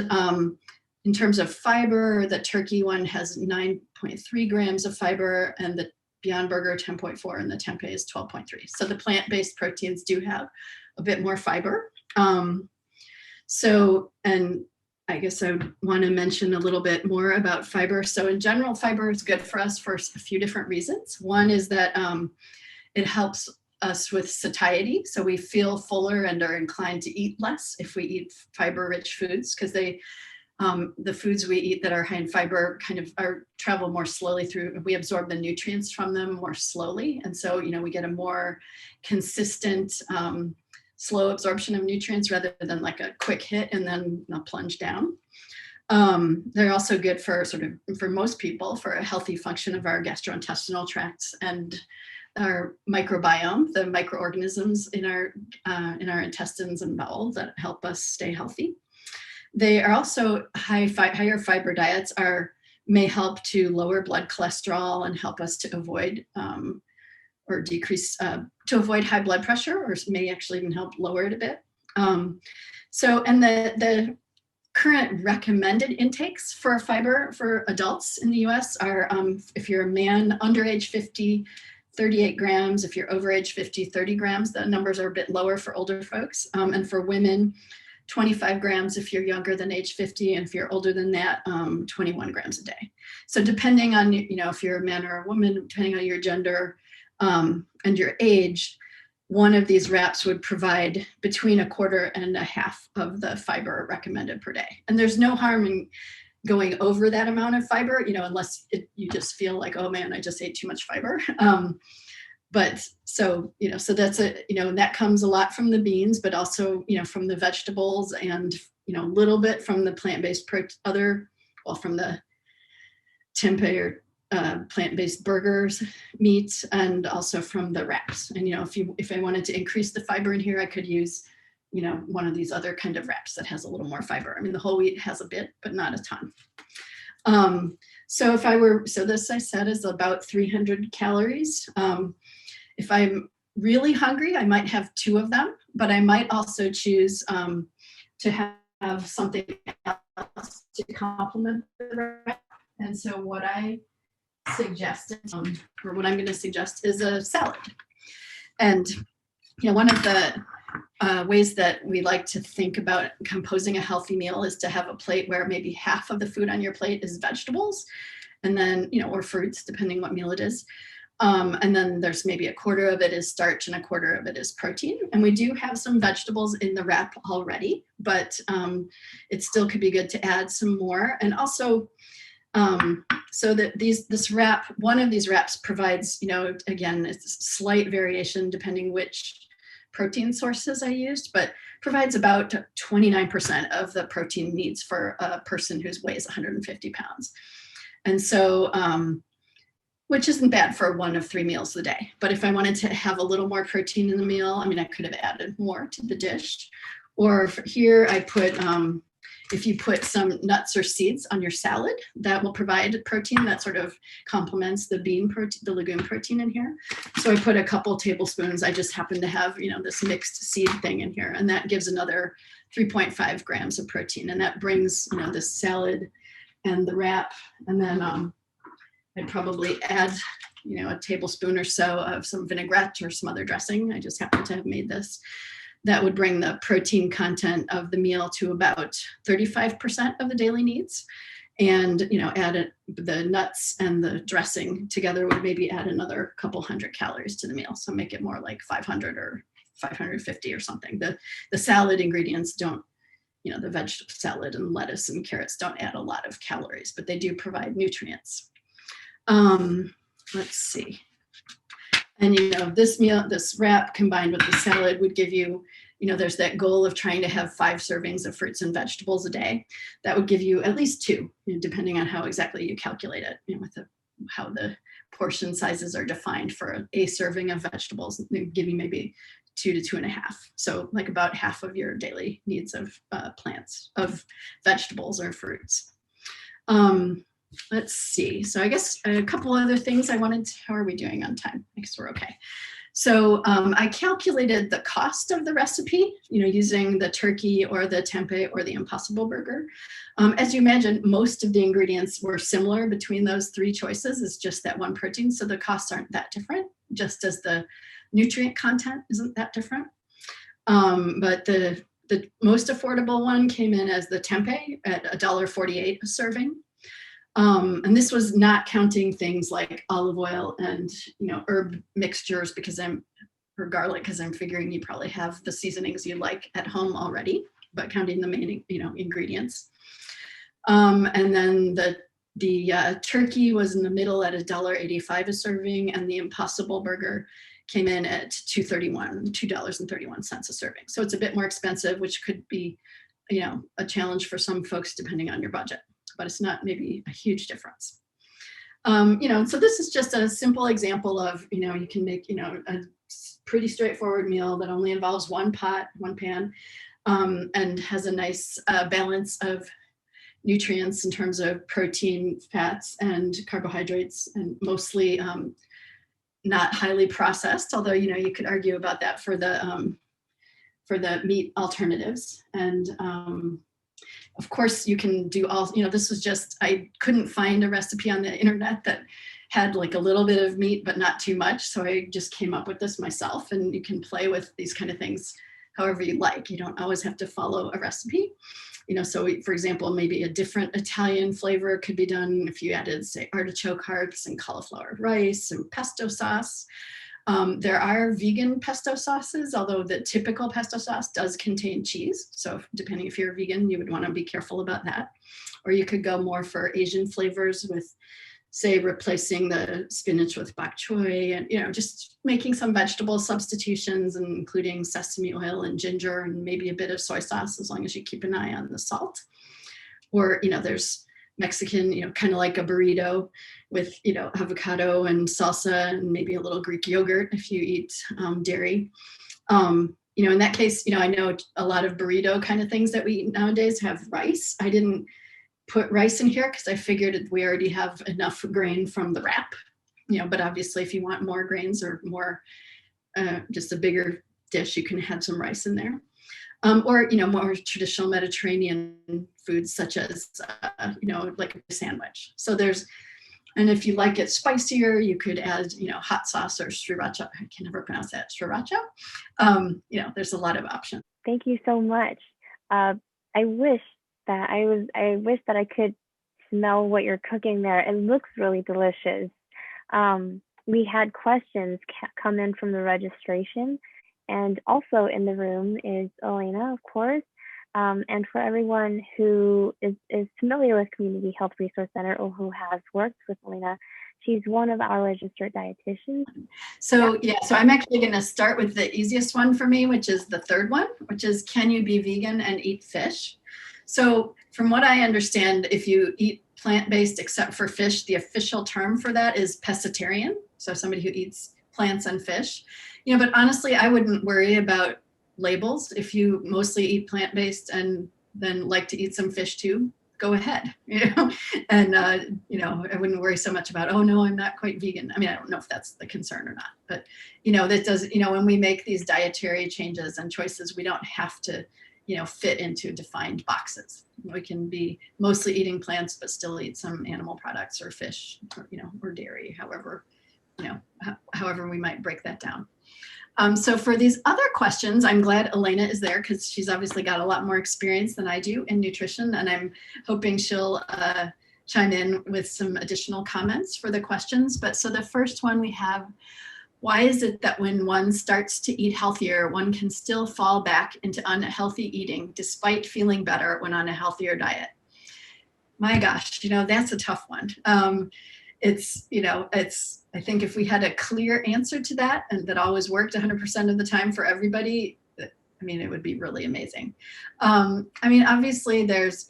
Speaker 2: in terms of fiber, the turkey one has 9.3 grams of fiber, and the Beyond Burger 10.4, and the tempeh is 12.3. So the plant-based proteins do have a bit more fiber. And I guess I would want to mention a little bit more about fiber. So in general, fiber is good for us for a few different reasons. One is that it helps us with satiety. So we feel fuller and are inclined to eat less if we eat fiber-rich foods, because the foods we eat that are high in fiber kind of travel more slowly through. We absorb the nutrients from them more slowly. And so, we get a more consistent, slow absorption of nutrients rather than like a quick hit and then a plunge down. They're also good for for most people, for a healthy function of our gastrointestinal tracts and our microbiome, the microorganisms in our intestines and bowels that help us stay healthy. They are also higher fiber diets may help to lower blood cholesterol and help us to avoid or decrease, to avoid high blood pressure, or may actually even help lower it a bit. And the current recommended intakes for fiber for adults in the US are, if you're a man under age 50, 38 grams. If you're over age 50, 30 grams. The numbers are a bit lower for older folks. And for women, 25 grams if you're younger than age 50, and if you're older than that, 21 grams a day. So depending on, if you're a man or a woman, depending on your gender and your age, one of these wraps would provide between a quarter and a half of the fiber recommended per day. And there's no harm in going over that amount of fiber, unless you just feel like, oh man, I just ate too much fiber. But so that's and that comes a lot from the beans, but also, from the vegetables and, a little bit from the plant-based from the tempeh or plant-based burgers, meats, and also from the wraps. And, if I wanted to increase the fiber in here, I could use, one of these other kind of wraps that has a little more fiber. I mean, the whole wheat has a bit, but not a ton. So this I said is about 300 calories. If I'm really hungry, I might have 2 of them, but I might also choose to have something else to complement the wrap. And so what I suggested, or what I'm going to suggest, is a salad. And one of the ways that we like to think about composing a healthy meal is to have a plate where maybe half of the food on your plate is vegetables, and then, or fruits, depending what meal it is. And then there's maybe a quarter of it is starch and a quarter of it is protein. And we do have some vegetables in the wrap already, but it still could be good to add some more. And also, so that this wrap, one of these wraps provides, again, it's slight variation depending which protein sources I used, but provides about 29% of the protein needs for a person who weighs 150 pounds. And so, which isn't bad for one of 3 meals a day. But if I wanted to have a little more protein in the meal, I could have added more to the dish. Or here I put, if you put some nuts or seeds on your salad, that will provide protein that sort of complements the bean protein, the legume protein in here. So I put a couple tablespoons. I just happen to have, this mixed seed thing in here, and that gives another 3.5 grams of protein. And that brings, this salad and the wrap. And then I'd probably add, a tablespoon or so of some vinaigrette or some other dressing. I just happen to have made this that would bring the protein content of the meal to about 35% of the daily needs. And, add the nuts and the dressing together would maybe add another couple hundred calories to the meal. So make it more like 500 or 550 or something. The salad ingredients don't, the vegetable salad and lettuce and carrots don't add a lot of calories, but they do provide nutrients. Let's see. And, this wrap combined with the salad would give you, there's that goal of trying to have 5 servings of fruits and vegetables a day. That would give you at least 2, depending on how exactly you calculate it, with how the portion sizes are defined for a serving of vegetables, give you maybe 2 to 2.5. So like about half of your daily needs of plants, of vegetables or fruits. Let's see. So I guess a couple other things I wanted to, how are we doing on time? I guess we're okay. So I calculated the cost of the recipe, using the turkey or the tempeh or the Impossible Burger. As you imagine, most of the ingredients were similar between those 3 choices. It's just that one protein. So the costs aren't that different, just as the nutrient content isn't that different. But the most affordable one came in as the tempeh at $1.48 a serving. And this was not counting things like olive oil and, herb mixtures or garlic, because I'm figuring you probably have the seasonings you like at home already, but counting the main, ingredients. And then the turkey was in the middle at $1.85 a serving, and the Impossible Burger came in at $2.31 a serving. So it's a bit more expensive, which could be, a challenge for some folks depending on your budget, but it's not maybe a huge difference. So this is just a simple example of, you can make, a pretty straightforward meal that only involves one pot, one pan, and has a nice balance of nutrients in terms of protein, fats, and carbohydrates, and mostly not highly processed, although, you could argue about that for the meat alternatives. And of course, you can do all, this was just, I couldn't find a recipe on the internet that had like a little bit of meat, but not too much. So I just came up with this myself, and you can play with these kind of things however you like. You don't always have to follow a recipe. So for example, maybe a different Italian flavor could be done if you added, say, artichoke hearts and cauliflower rice and pesto sauce. There are vegan pesto sauces, although the typical pesto sauce does contain cheese. So depending if you're a vegan, you would want to be careful about that. Or you could go more for Asian flavors with, say, replacing the spinach with bok choy, and, just making some vegetable substitutions, and including sesame oil and ginger and maybe a bit of soy sauce, as long as you keep an eye on the salt. Or, there's Mexican, kind of like a burrito with, avocado and salsa and maybe a little Greek yogurt if you eat dairy. In that case, I know a lot of burrito kind of things that we eat nowadays have rice. I didn't put rice in here because I figured we already have enough grain from the wrap, but obviously if you want more grains or more, just a bigger dish, you can add some rice in there. Or, more traditional Mediterranean foods such as, like a sandwich. So and if you like it spicier, you could add, hot sauce or sriracha. I can never pronounce that, sriracha. There's a lot of options.
Speaker 1: Thank you so much. I wish that I could smell what you're cooking there. It looks really delicious. We had questions come in from the registration. And also in the room is Elena, of course. And for everyone who is familiar with Community Health Resource Center or who has worked with Elena, she's one of our registered dietitians.
Speaker 2: So I'm actually going to start with the easiest one for me, which is the third one, which is, can you be vegan and eat fish? So from what I understand, if you eat plant-based except for fish, the official term for that is pescatarian. So somebody who eats plants and fish. But honestly, I wouldn't worry about labels. If you mostly eat plant-based and then like to eat some fish too, go ahead, and, I wouldn't worry so much about, oh no, I'm not quite vegan. I mean, I don't know if that's the concern or not, but, that does, when we make these dietary changes and choices, we don't have to, fit into defined boxes. We can be mostly eating plants, but still eat some animal products or fish, or, or dairy, however we might break that down. So for these other questions, I'm glad Elena is there because she's obviously got a lot more experience than I do in nutrition, and I'm hoping she'll chime in with some additional comments for the questions. But so the first one we have, why is it that when one starts to eat healthier, one can still fall back into unhealthy eating despite feeling better when on a healthier diet? My gosh, that's a tough one. I think if we had a clear answer to that and that always worked 100% of the time for everybody, it would be really amazing. Obviously there's,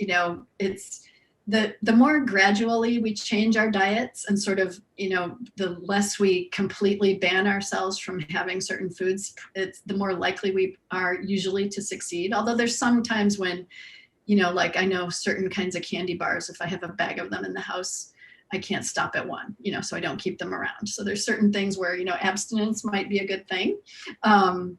Speaker 2: it's the more gradually we change our diets and sort of, the less we completely ban ourselves from having certain foods, it's the more likely we are usually to succeed. Although there's some times when, like I know certain kinds of candy bars, if I have a bag of them in the house, I can't stop at one, so I don't keep them around. So there's certain things where, abstinence might be a good thing. And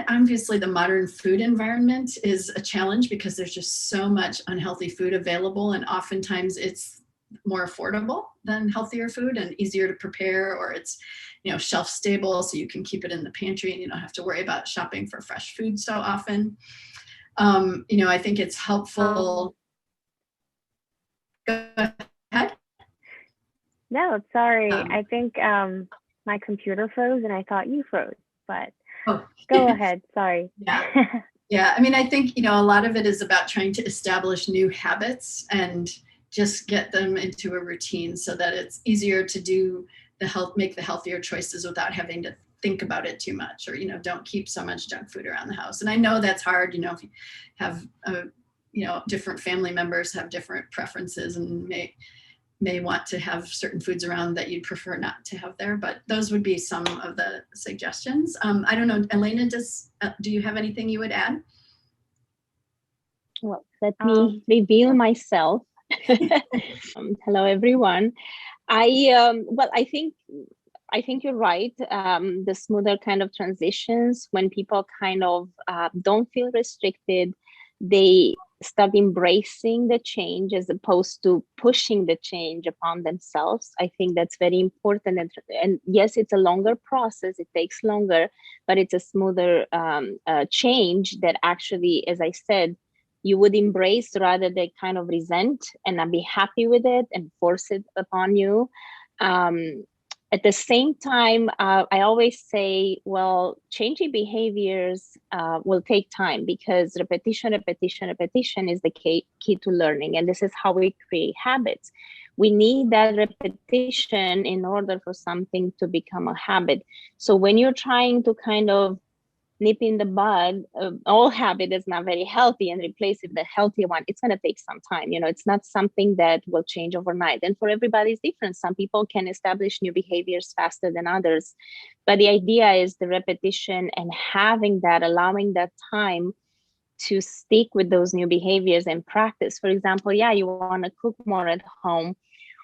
Speaker 2: obviously the modern food environment is a challenge because there's just so much unhealthy food available, and oftentimes it's more affordable than healthier food and easier to prepare, or it's, shelf stable, so you can keep it in the pantry and you don't have to worry about shopping for fresh food so often. I think it's helpful. Go ahead.
Speaker 1: No, sorry. I think my computer froze and I thought you froze, but go ahead. Sorry.
Speaker 2: Yeah. I think, a lot of it is about trying to establish new habits and just get them into a routine so that it's easier to do make the healthier choices without having to think about it too much, or, don't keep so much junk food around the house. And I know that's hard, if you have different family members have different preferences and may want to have certain foods around that you'd prefer not to have there, but those would be some of the suggestions. I don't know, Elena, do you have anything you would add?
Speaker 3: Well, let me reveal myself. Hello, everyone. I think you're right. The smoother kind of transitions, when people kind of don't feel restricted, they start embracing the change as opposed to pushing the change upon themselves. I think that's very important. And yes, it's a longer process. It takes longer, but it's a smoother change that actually, as I said, you would embrace rather than kind of resent and not be happy with it and force it upon you. At the same time, I always say, well, changing behaviors will take time, because repetition is the key to learning. And this is how we create habits. We need that repetition in order for something to become a habit. So when you're trying to kind of nip in the bud old habit is not very healthy and replace it with a healthier one, it's going to take some time. It's not something that will change overnight, and for everybody it's different. Some people can establish new behaviors faster than others, but the idea is the repetition and allowing that time to stick with those new behaviors and practice. For example, you want to cook more at home.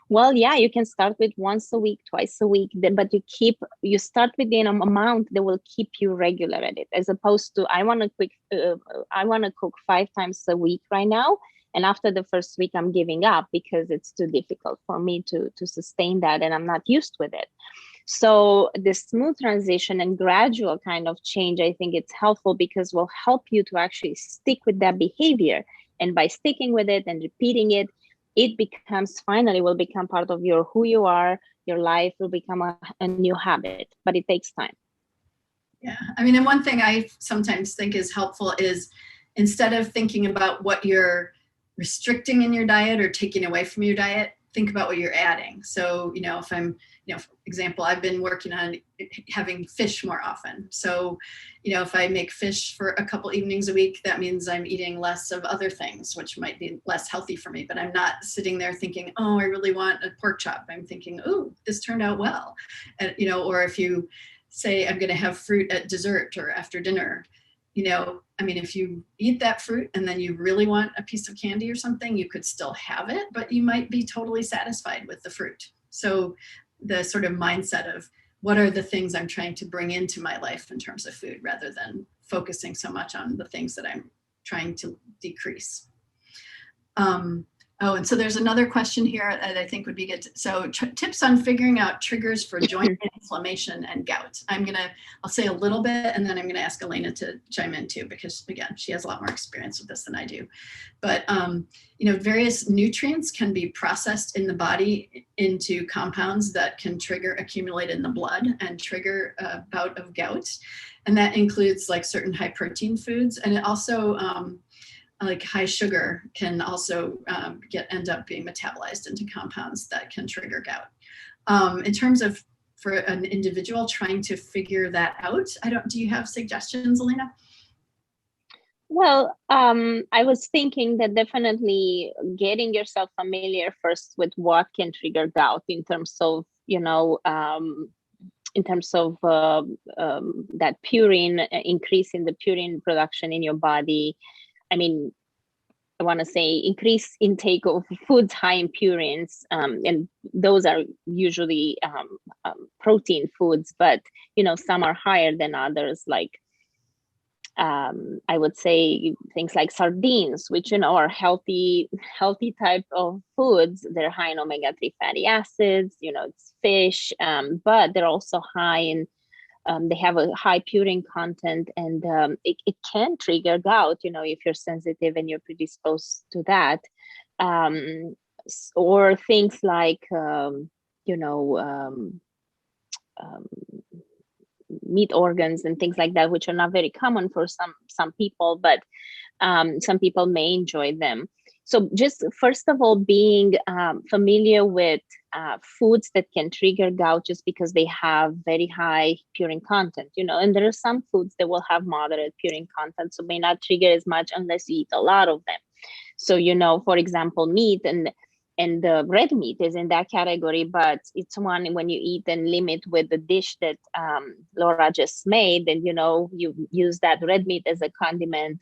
Speaker 3: Well, you can start with once a week, twice a week, but you start with an amount that will keep you regular at it, as opposed to I want to cook 5 times a week right now, and after the first week I'm giving up because it's too difficult for me to sustain that, and I'm not used with it. So the smooth transition and gradual kind of change, I think it's helpful because will help you to actually stick with that behavior, and by sticking with it and repeating it, it will become part of who you are. Your life will become a new habit, but it takes time.
Speaker 2: Yeah, and one thing I sometimes think is helpful is, instead of thinking about what you're restricting in your diet or taking away from your diet, think about what you're adding. So, if I'm, for example, I've been working on having fish more often. So, if I make fish for a couple evenings a week, that means I'm eating less of other things, which might be less healthy for me. But I'm not sitting there thinking, oh, I really want a pork chop. I'm thinking, oh, this turned out well. And, or if you say, I'm going to have fruit at dessert or after dinner, if you eat that fruit and then you really want a piece of candy or something, you could still have it, but you might be totally satisfied with the fruit. So the sort of mindset of what are the things I'm trying to bring into my life in terms of food, rather than focusing so much on the things that I'm trying to decrease. Oh, and so there's another question here that I think would be good. So tips on figuring out triggers for joint inflammation and gout. I'll say a little bit, and then I'm gonna ask Elena to chime in too, because again, she has a lot more experience with this than I do. But various nutrients can be processed in the body into compounds that can accumulate in the blood and trigger a bout of gout. And that includes like certain high protein foods, and it also, like high sugar can also end up being metabolized into compounds that can trigger gout. In terms of for an individual trying to figure that out, do you have suggestions, Elena?
Speaker 3: Well, I was thinking that definitely getting yourself familiar first with what can trigger gout in terms of, that purine, increase in the purine production in your body. I mean, I want to say increase intake of foods high in purines, and those are usually protein foods, but some are higher than others. Like I would say things like sardines, which are healthy type of foods. They're high in omega-3 fatty acids. It's fish, but they're also high in they have a high purine content, and it can trigger gout, if you're sensitive and you're predisposed to that. Or things like, meat organs and things like that, which are not very common for some people, but some people may enjoy them. So just first of all, being familiar with foods that can trigger gout just because they have very high purine content, and there are some foods that will have moderate purine content, so may not trigger as much unless you eat a lot of them. So, for example, meat and the red meat is in that category, but it's one when you eat and limit with the dish that Laura just made, and you use that red meat as a condiment,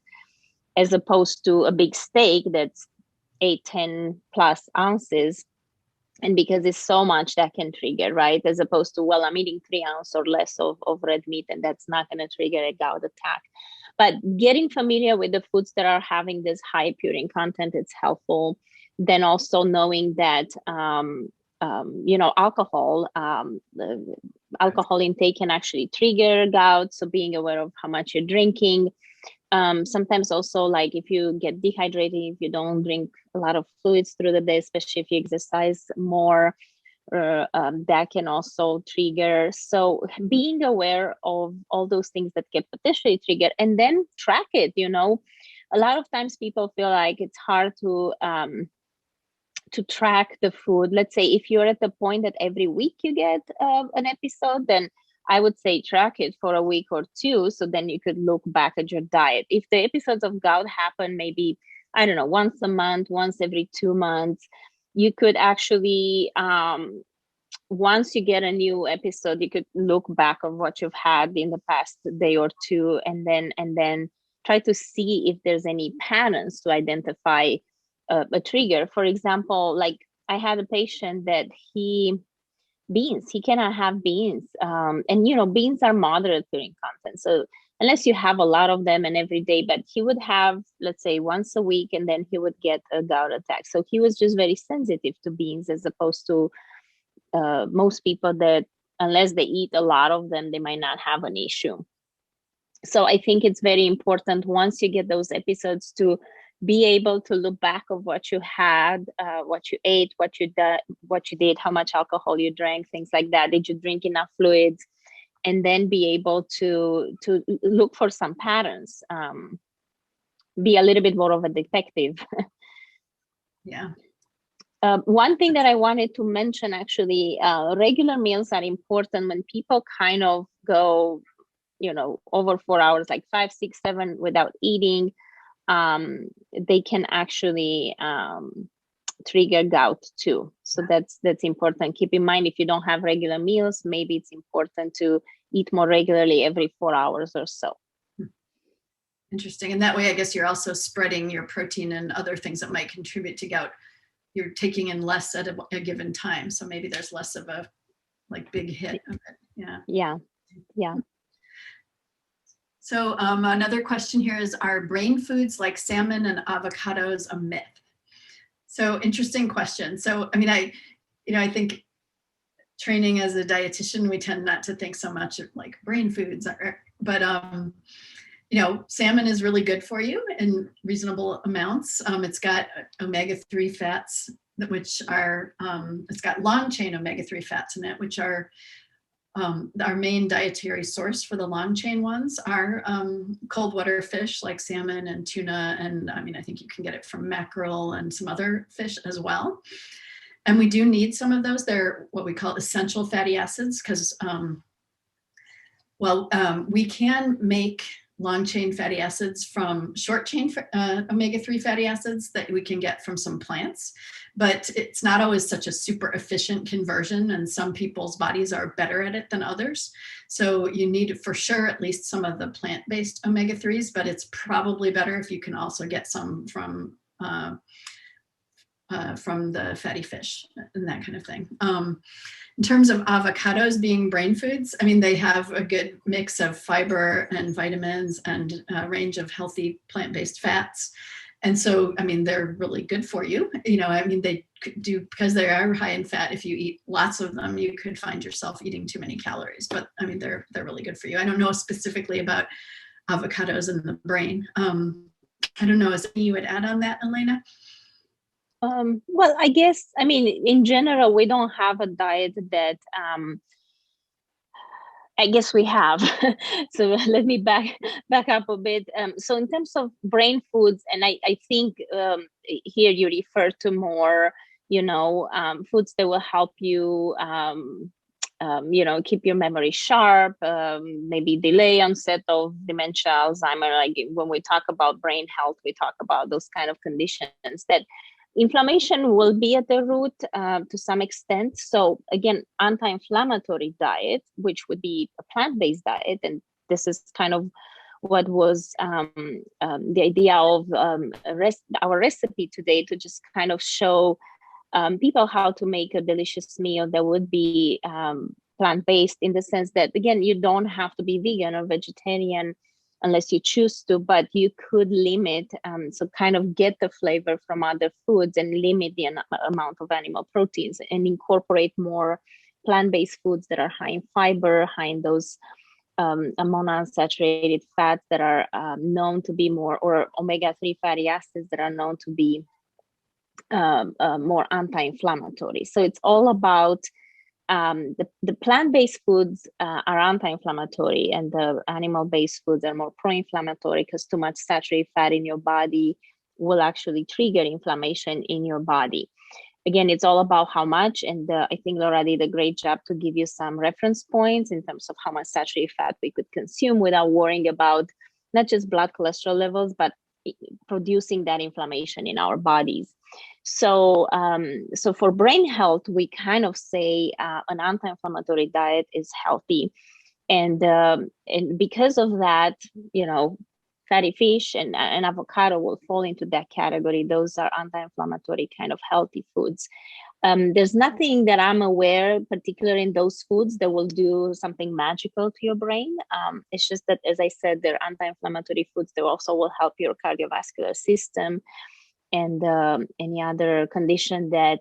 Speaker 3: as opposed to a big steak that's 8-10 plus ounces. And because it's so much, that can trigger, right? As opposed to, well, I'm eating 3 ounces or less of red meat, and that's not going to trigger a gout attack. But getting familiar with the foods that are having this high purine content, it's helpful. Then also knowing that, alcohol intake can actually trigger gout. So being aware of how much you're drinking. Sometimes also, like if you get dehydrated, if you don't drink a lot of fluids through the day, especially if you exercise more, that can also trigger. So being aware of all those things that can potentially trigger, and then track it. A lot of times people feel like it's hard to track the food. Let's say if you're at the point that every week you get an episode, then I would say track it for a week or two, so then you could look back at your diet. If the episodes of gout happen maybe, I don't know, once a month, once every 2 months, you could actually, once you get a new episode, you could look back of what you've had in the past day or two, and then try to see if there's any patterns to identify a trigger. For example, like I had a patient that he cannot have beans, and beans are moderate purine content, so unless you have a lot of them and every day, but he would have, let's say, once a week, and then he would get a gout attack. So he was just very sensitive to beans, as opposed to most people that unless they eat a lot of them, they might not have an issue. So I think it's very important, once you get those episodes, to be able to look back of what you had, what you ate, what you did, how much alcohol you drank, things like that. Did you drink enough fluids? And then be able to look for some patterns. Be a little bit more of a detective.
Speaker 2: Yeah.
Speaker 3: One thing that I wanted to mention, actually, regular meals are important when people kind of go, over 4 hours, like 5, 6, 7 without eating. They can actually trigger gout too. So that's important. Keep in mind, if you don't have regular meals, maybe it's important to eat more regularly every 4 hours or so.
Speaker 2: Interesting. And that way, I guess you're also spreading your protein and other things that might contribute to gout. You're taking in less at a given time. So maybe there's less of a big hit of it. Yeah. So another question here is, are brain foods like salmon and avocados a myth? So interesting question. So, I mean, I think training as a dietitian, we tend not to think so much of like brain foods, but salmon is really good for you in reasonable amounts. It's got omega-3 fats, which are, it's got long chain omega-3 fats in it, which are our main dietary source for the long chain ones are cold water fish like salmon and tuna. And I mean, I think you can get it from mackerel and some other fish as well. And we do need some of those. They're what we call essential fatty acids because, we can make long chain fatty acids from short chain omega-3 fatty acids that we can get from some plants, but it's not always such a super efficient conversion, and some people's bodies are better at it than others. So you need for sure at least some of the plant-based omega-3s, but it's probably better if you can also get some from the fatty fish and that kind of thing. In terms of avocados being brain foods, I mean, they have a good mix of fiber and vitamins and a range of healthy plant-based fats. And so, I mean, they're really good for you. I mean, they do, because they are high in fat, if you eat lots of them, you could find yourself eating too many calories. But I mean, they're really good for you. I don't know specifically about avocados in the brain. I don't know, is there anything you would add on that, Elena?
Speaker 3: Well, I guess, I mean, in general, we don't have a diet that, I guess we have. So let me back up a bit. So in terms of brain foods, and I think here you refer to more, foods that will help you, keep your memory sharp, maybe delay onset of dementia, Alzheimer. Like when we talk about brain health, we talk about those kind of conditions that inflammation will be at the root to some extent. So again, anti-inflammatory diet, which would be a plant-based diet, and this is kind of what was the idea of our recipe today, to just kind of show people how to make a delicious meal that would be plant-based, in the sense that, again, you don't have to be vegan or vegetarian unless you choose to, but you could limit, so kind of get the flavor from other foods and limit the amount of animal proteins and incorporate more plant-based foods that are high in fiber, high in those monounsaturated fats that are known to be more, or omega-3 fatty acids that are known to be more anti-inflammatory. So it's all about the plant-based foods are anti-inflammatory, and the animal-based foods are more pro-inflammatory, because too much saturated fat in your body will actually trigger inflammation in your body. Again, it's all about how much, and I think Laura did a great job to give you some reference points in terms of how much saturated fat we could consume without worrying about not just blood cholesterol levels, but producing that inflammation in our bodies. So, so for brain health, we kind of say an anti-inflammatory diet is healthy, and because of that, fatty fish and avocado will fall into that category. Those are anti-inflammatory kind of healthy foods. There's nothing that I'm aware, particularly in those foods, that will do something magical to your brain. It's just that, as I said, they're anti-inflammatory foods that also will help your cardiovascular system and any other condition that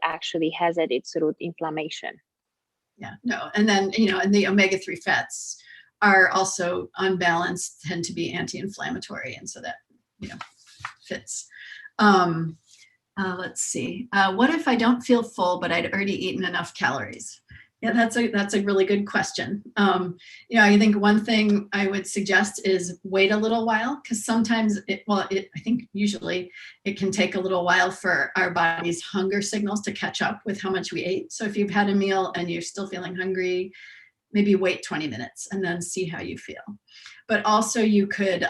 Speaker 3: actually has at its root inflammation.
Speaker 2: Yeah, no, and then, and the omega-3 fats are also unbalanced, tend to be anti-inflammatory, and so that, fits. Let's see. What if I don't feel full, but I'd already eaten enough calories? Yeah, that's a really good question. I think one thing I would suggest is wait a little while, because sometimes I think usually it can take a little while for our body's hunger signals to catch up with how much we ate. So if you've had a meal and you're still feeling hungry, maybe wait 20 minutes and then see how you feel. But also you could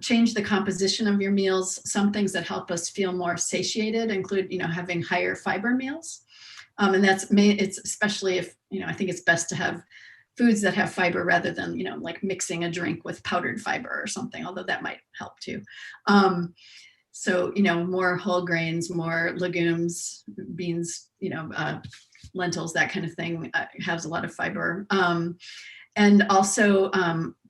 Speaker 2: change the composition of your meals. Some things that help us feel more satiated include, having higher fiber meals. And it's especially if, I think it's best to have foods that have fiber rather than, like mixing a drink with powdered fiber or something, although that might help too. So, more whole grains, more legumes, beans, lentils, that kind of thing has a lot of fiber. And also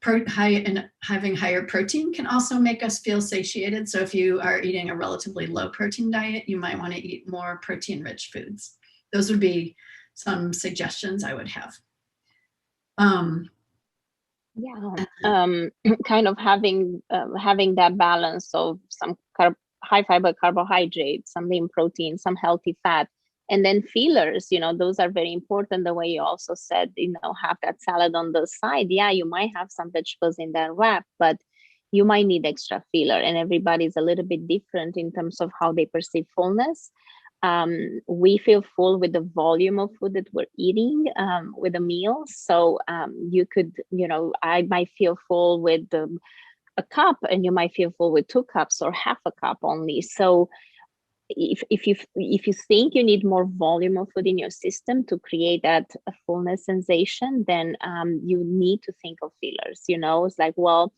Speaker 2: having higher protein can also make us feel satiated. So if you are eating a relatively low protein diet, you might want to eat more protein-rich foods. Those would be some suggestions I would have.
Speaker 3: Kind of having that balance of some high fiber carbohydrates, some lean protein, some healthy fat, and then fillers, those are very important. The way you also said, have that salad on the side. Yeah, you might have some vegetables in that wrap, but you might need extra filler, and everybody's a little bit different in terms of how they perceive fullness. We feel full with the volume of food that we're eating with a meal. So you could, I might feel full with a cup, and you might feel full with 2 cups or half a cup only. So if you think you need more volume of food in your system to create that fullness sensation, then you need to think of fillers. It's like, well,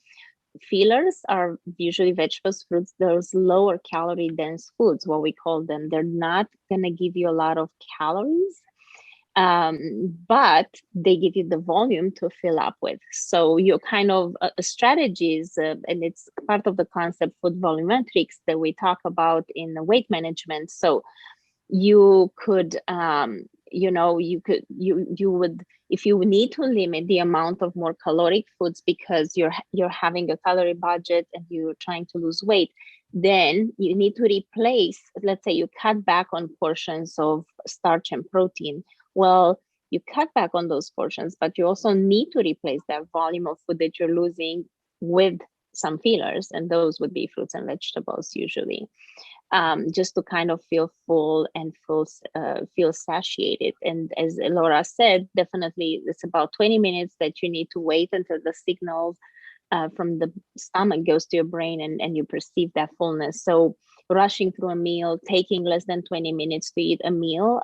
Speaker 3: fillers are usually vegetables, fruits, those lower calorie dense foods, what we call them. They're not going to give you a lot of calories, but they give you the volume to fill up with. So your kind of strategies, and it's part of the concept food volumetrics that we talk about in the weight management. So you could, you would, if you need to limit the amount of more caloric foods because you're having a calorie budget and you're trying to lose weight, then you need to replace, let's say you cut back on portions of starch and protein. Well, you cut back on those portions, but you also need to replace that volume of food that you're losing with some fillers, and those would be fruits and vegetables usually. Just to kind of feel full and feel satiated. And as Laura said, definitely it's about 20 minutes that you need to wait until the signal from the stomach goes to your brain and you perceive that fullness. So rushing through a meal, taking less than 20 minutes to eat a meal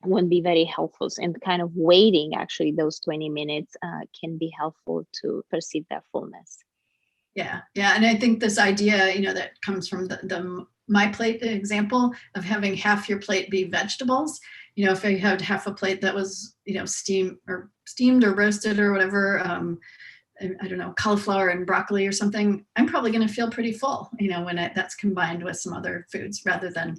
Speaker 3: won't be very helpful. And kind of waiting actually those 20 minutes can be helpful to perceive that fullness.
Speaker 2: Yeah. And I think this idea, that comes from the my plate example of having half your plate be vegetables. If I had half a plate that was, steamed or roasted or whatever, I don't know, cauliflower and broccoli or something, I'm probably going to feel pretty full, when that's combined with some other foods rather than,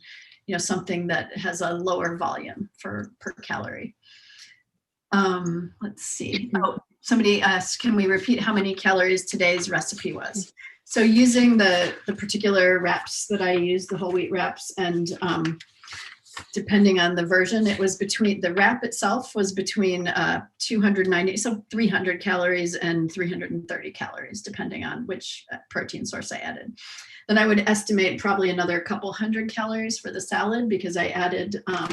Speaker 2: something that has a lower volume per calorie. Let's see. Oh, somebody asked, can we repeat how many calories today's recipe was? So using the particular wraps that I used, the whole wheat wraps, and depending on the version, it was between, the wrap itself was between 290, so 300 calories and 330 calories, depending on which protein source I added. Then I would estimate probably another couple hundred calories for the salad because I added a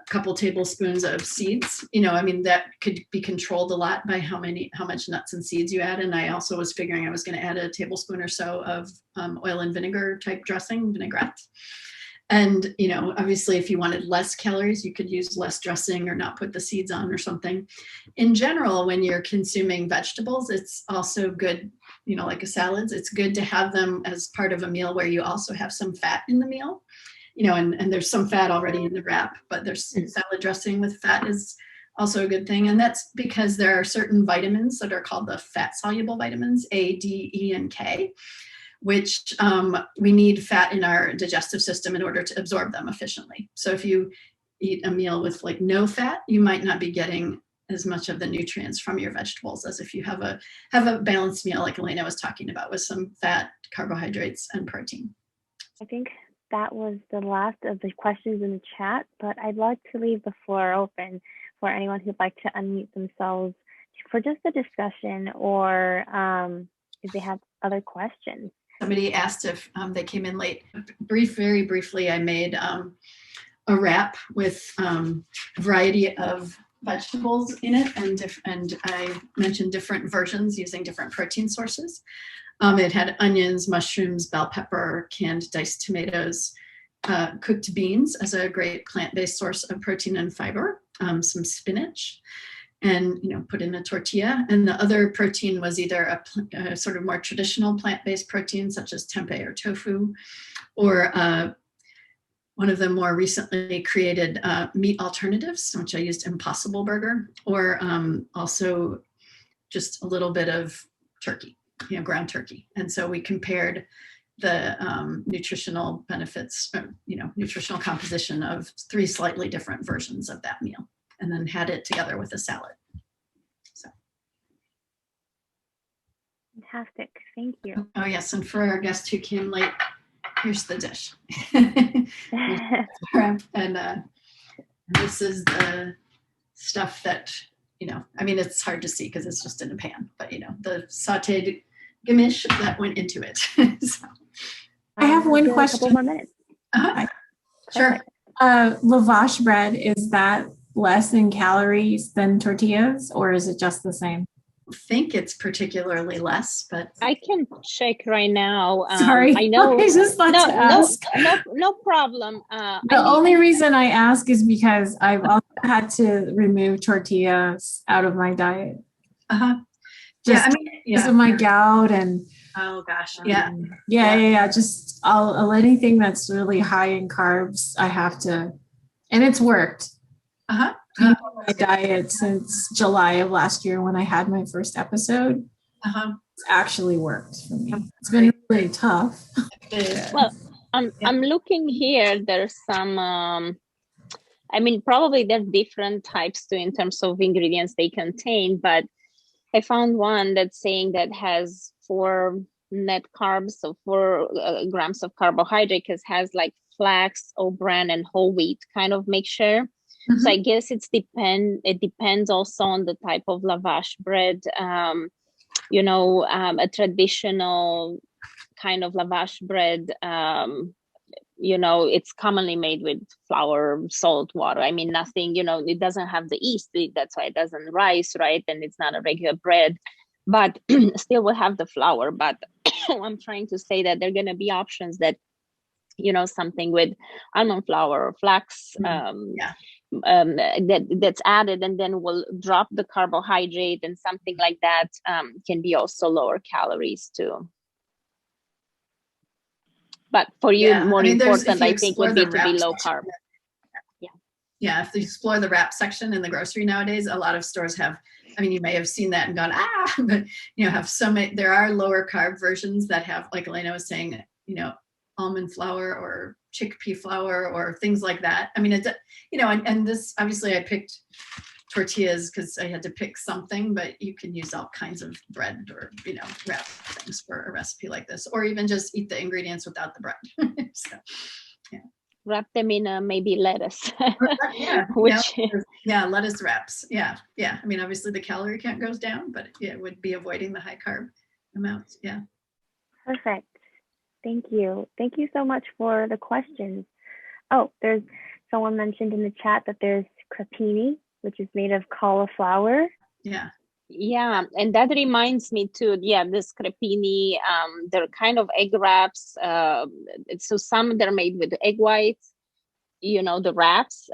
Speaker 2: couple tablespoons of seeds. That could be controlled a lot by how much nuts and seeds you add. And I also was figuring I was going to add a tablespoon or so of oil and vinegar type dressing, vinaigrette. And, obviously if you wanted less calories, you could use less dressing or not put the seeds on or something. In general, when you're consuming vegetables, it's also good, like a salads, it's good to have them as part of a meal where you also have some fat in the meal. And there's some fat already in the wrap, but there's salad dressing with fat is also a good thing. And that's because there are certain vitamins that are called the fat soluble vitamins, A, D, E, and K, which we need fat in our digestive system in order to absorb them efficiently. So if you eat a meal with like no fat, you might not be getting as much of the nutrients from your vegetables as if you have a balanced meal like Elena was talking about with some fat, carbohydrates, and protein.
Speaker 1: I think that was the last of the questions in the chat, but I'd like to leave the floor open for anyone who'd like to unmute themselves for just a discussion or if they have other questions.
Speaker 2: Somebody asked if they came in late. Very briefly, I made a wrap with a variety of vegetables in it, and I mentioned different versions using different protein sources. It had onions, mushrooms, bell pepper, canned diced tomatoes, cooked beans as a great plant-based source of protein and fiber, some spinach, and put in a tortilla. And the other protein was either a sort of more traditional plant-based protein such as tempeh or tofu, or one of the more recently created meat alternatives, which I used Impossible Burger, or also just a little bit of turkey, ground turkey. And so we compared the nutritional benefits, nutritional composition of 3 slightly different versions of that meal, and then had it together with a salad. So.
Speaker 1: Fantastic, thank you.
Speaker 2: Oh yes, and for our guest who came late, here's the dish. And this is the stuff that, it's hard to see because it's just in a pan, but the sauteed gamish that went into it. So.
Speaker 4: I have one question.
Speaker 1: A couple more minutes.
Speaker 2: Sure.
Speaker 4: Lavash bread, is that less in calories than tortillas, or is it just the same?
Speaker 2: I think it's particularly less, but
Speaker 3: I can check right now.
Speaker 4: Sorry,
Speaker 3: I know.
Speaker 4: I just like to ask.
Speaker 3: No problem.
Speaker 4: The only reason I ask is because I've also had to remove tortillas out of my diet. Just because of my gout and.
Speaker 2: Oh gosh,
Speaker 4: Just I'll anything that's really high in carbs, I have to, and it's worked. My diet since July of last year when I had my first episode. It's actually worked for me. It's been really tough.
Speaker 3: Well, I'm looking here. There's some. Probably there's different types too in terms of ingredients they contain, but I found one that's saying that has 4 net carbs, so 4 grams of carbohydrate, because has like flax, bran, and whole wheat kind of mixture. So I guess it depends also on the type of lavash bread. A traditional kind of lavash bread, it's commonly made with flour, salt, water. Nothing, it doesn't have the yeast. That's why it doesn't rise, right? And it's not a regular bread, but still will have the flour. But I'm trying to say that there are going to be options that, something with almond flour or flax, that's added, and then we'll drop the carbohydrate, and something like that can be also lower calories too. But for you, more important, I think, would be to be low carb.
Speaker 2: Yeah, if you explore the wrap section in the grocery nowadays, a lot of stores have, you may have seen that and gone, but, have so many, there are lower carb versions that have, like Elena was saying, almond flour or chickpea flour or things like that. And this, obviously I picked tortillas because I had to pick something, but you can use all kinds of bread or, wrap things for a recipe like this, or even just eat the ingredients without the bread. So, yeah.
Speaker 3: Wrap them in maybe lettuce.
Speaker 2: Lettuce wraps. Yeah. Obviously the calorie count goes down, but it would be avoiding the high carb amounts. Yeah.
Speaker 1: Perfect. Thank you. Thank you so much for the questions. Oh, there's someone mentioned in the chat that there's crepini, which is made of cauliflower.
Speaker 2: Yeah.
Speaker 3: Yeah, and that reminds me too. Yeah, this crepini, they're kind of egg wraps. So some they're made with egg whites, the wraps,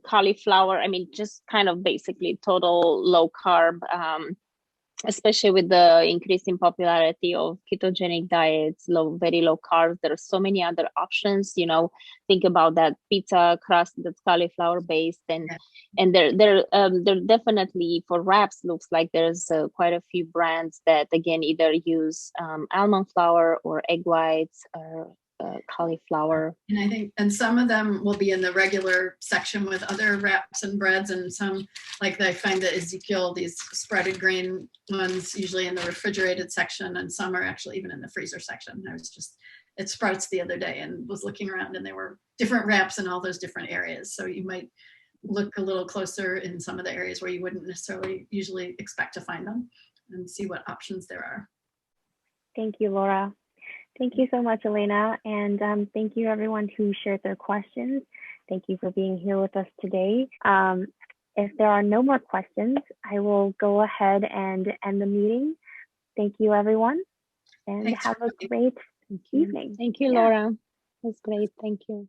Speaker 3: cauliflower. Just kind of basically total low carb. Especially with the increasing popularity of ketogenic diets, very low carbs. There are so many other options. Think about that pizza crust that's cauliflower based, and they're definitely for wraps. Looks like there's quite a few brands that again either use almond flour or egg whites or cauliflower.
Speaker 2: And I think, and some of them will be in the regular section with other wraps and breads, and some, like I find that Ezekiel, these sprouted grain ones, usually in the refrigerated section, and some are actually even in the freezer section. I was just at Sprouts the other day and was looking around, and there were different wraps in all those different areas. So you might look a little closer in some of the areas where you wouldn't necessarily usually expect to find them, and see what options there are.
Speaker 1: Thank you, Laura. Thank you so much, Elena. And thank you everyone who shared their questions. Thank you for being here with us today. If there are no more questions, I will go ahead and end the meeting. Thank you, everyone, and have a great evening.
Speaker 3: Thank you, Laura. That's great. Thank you.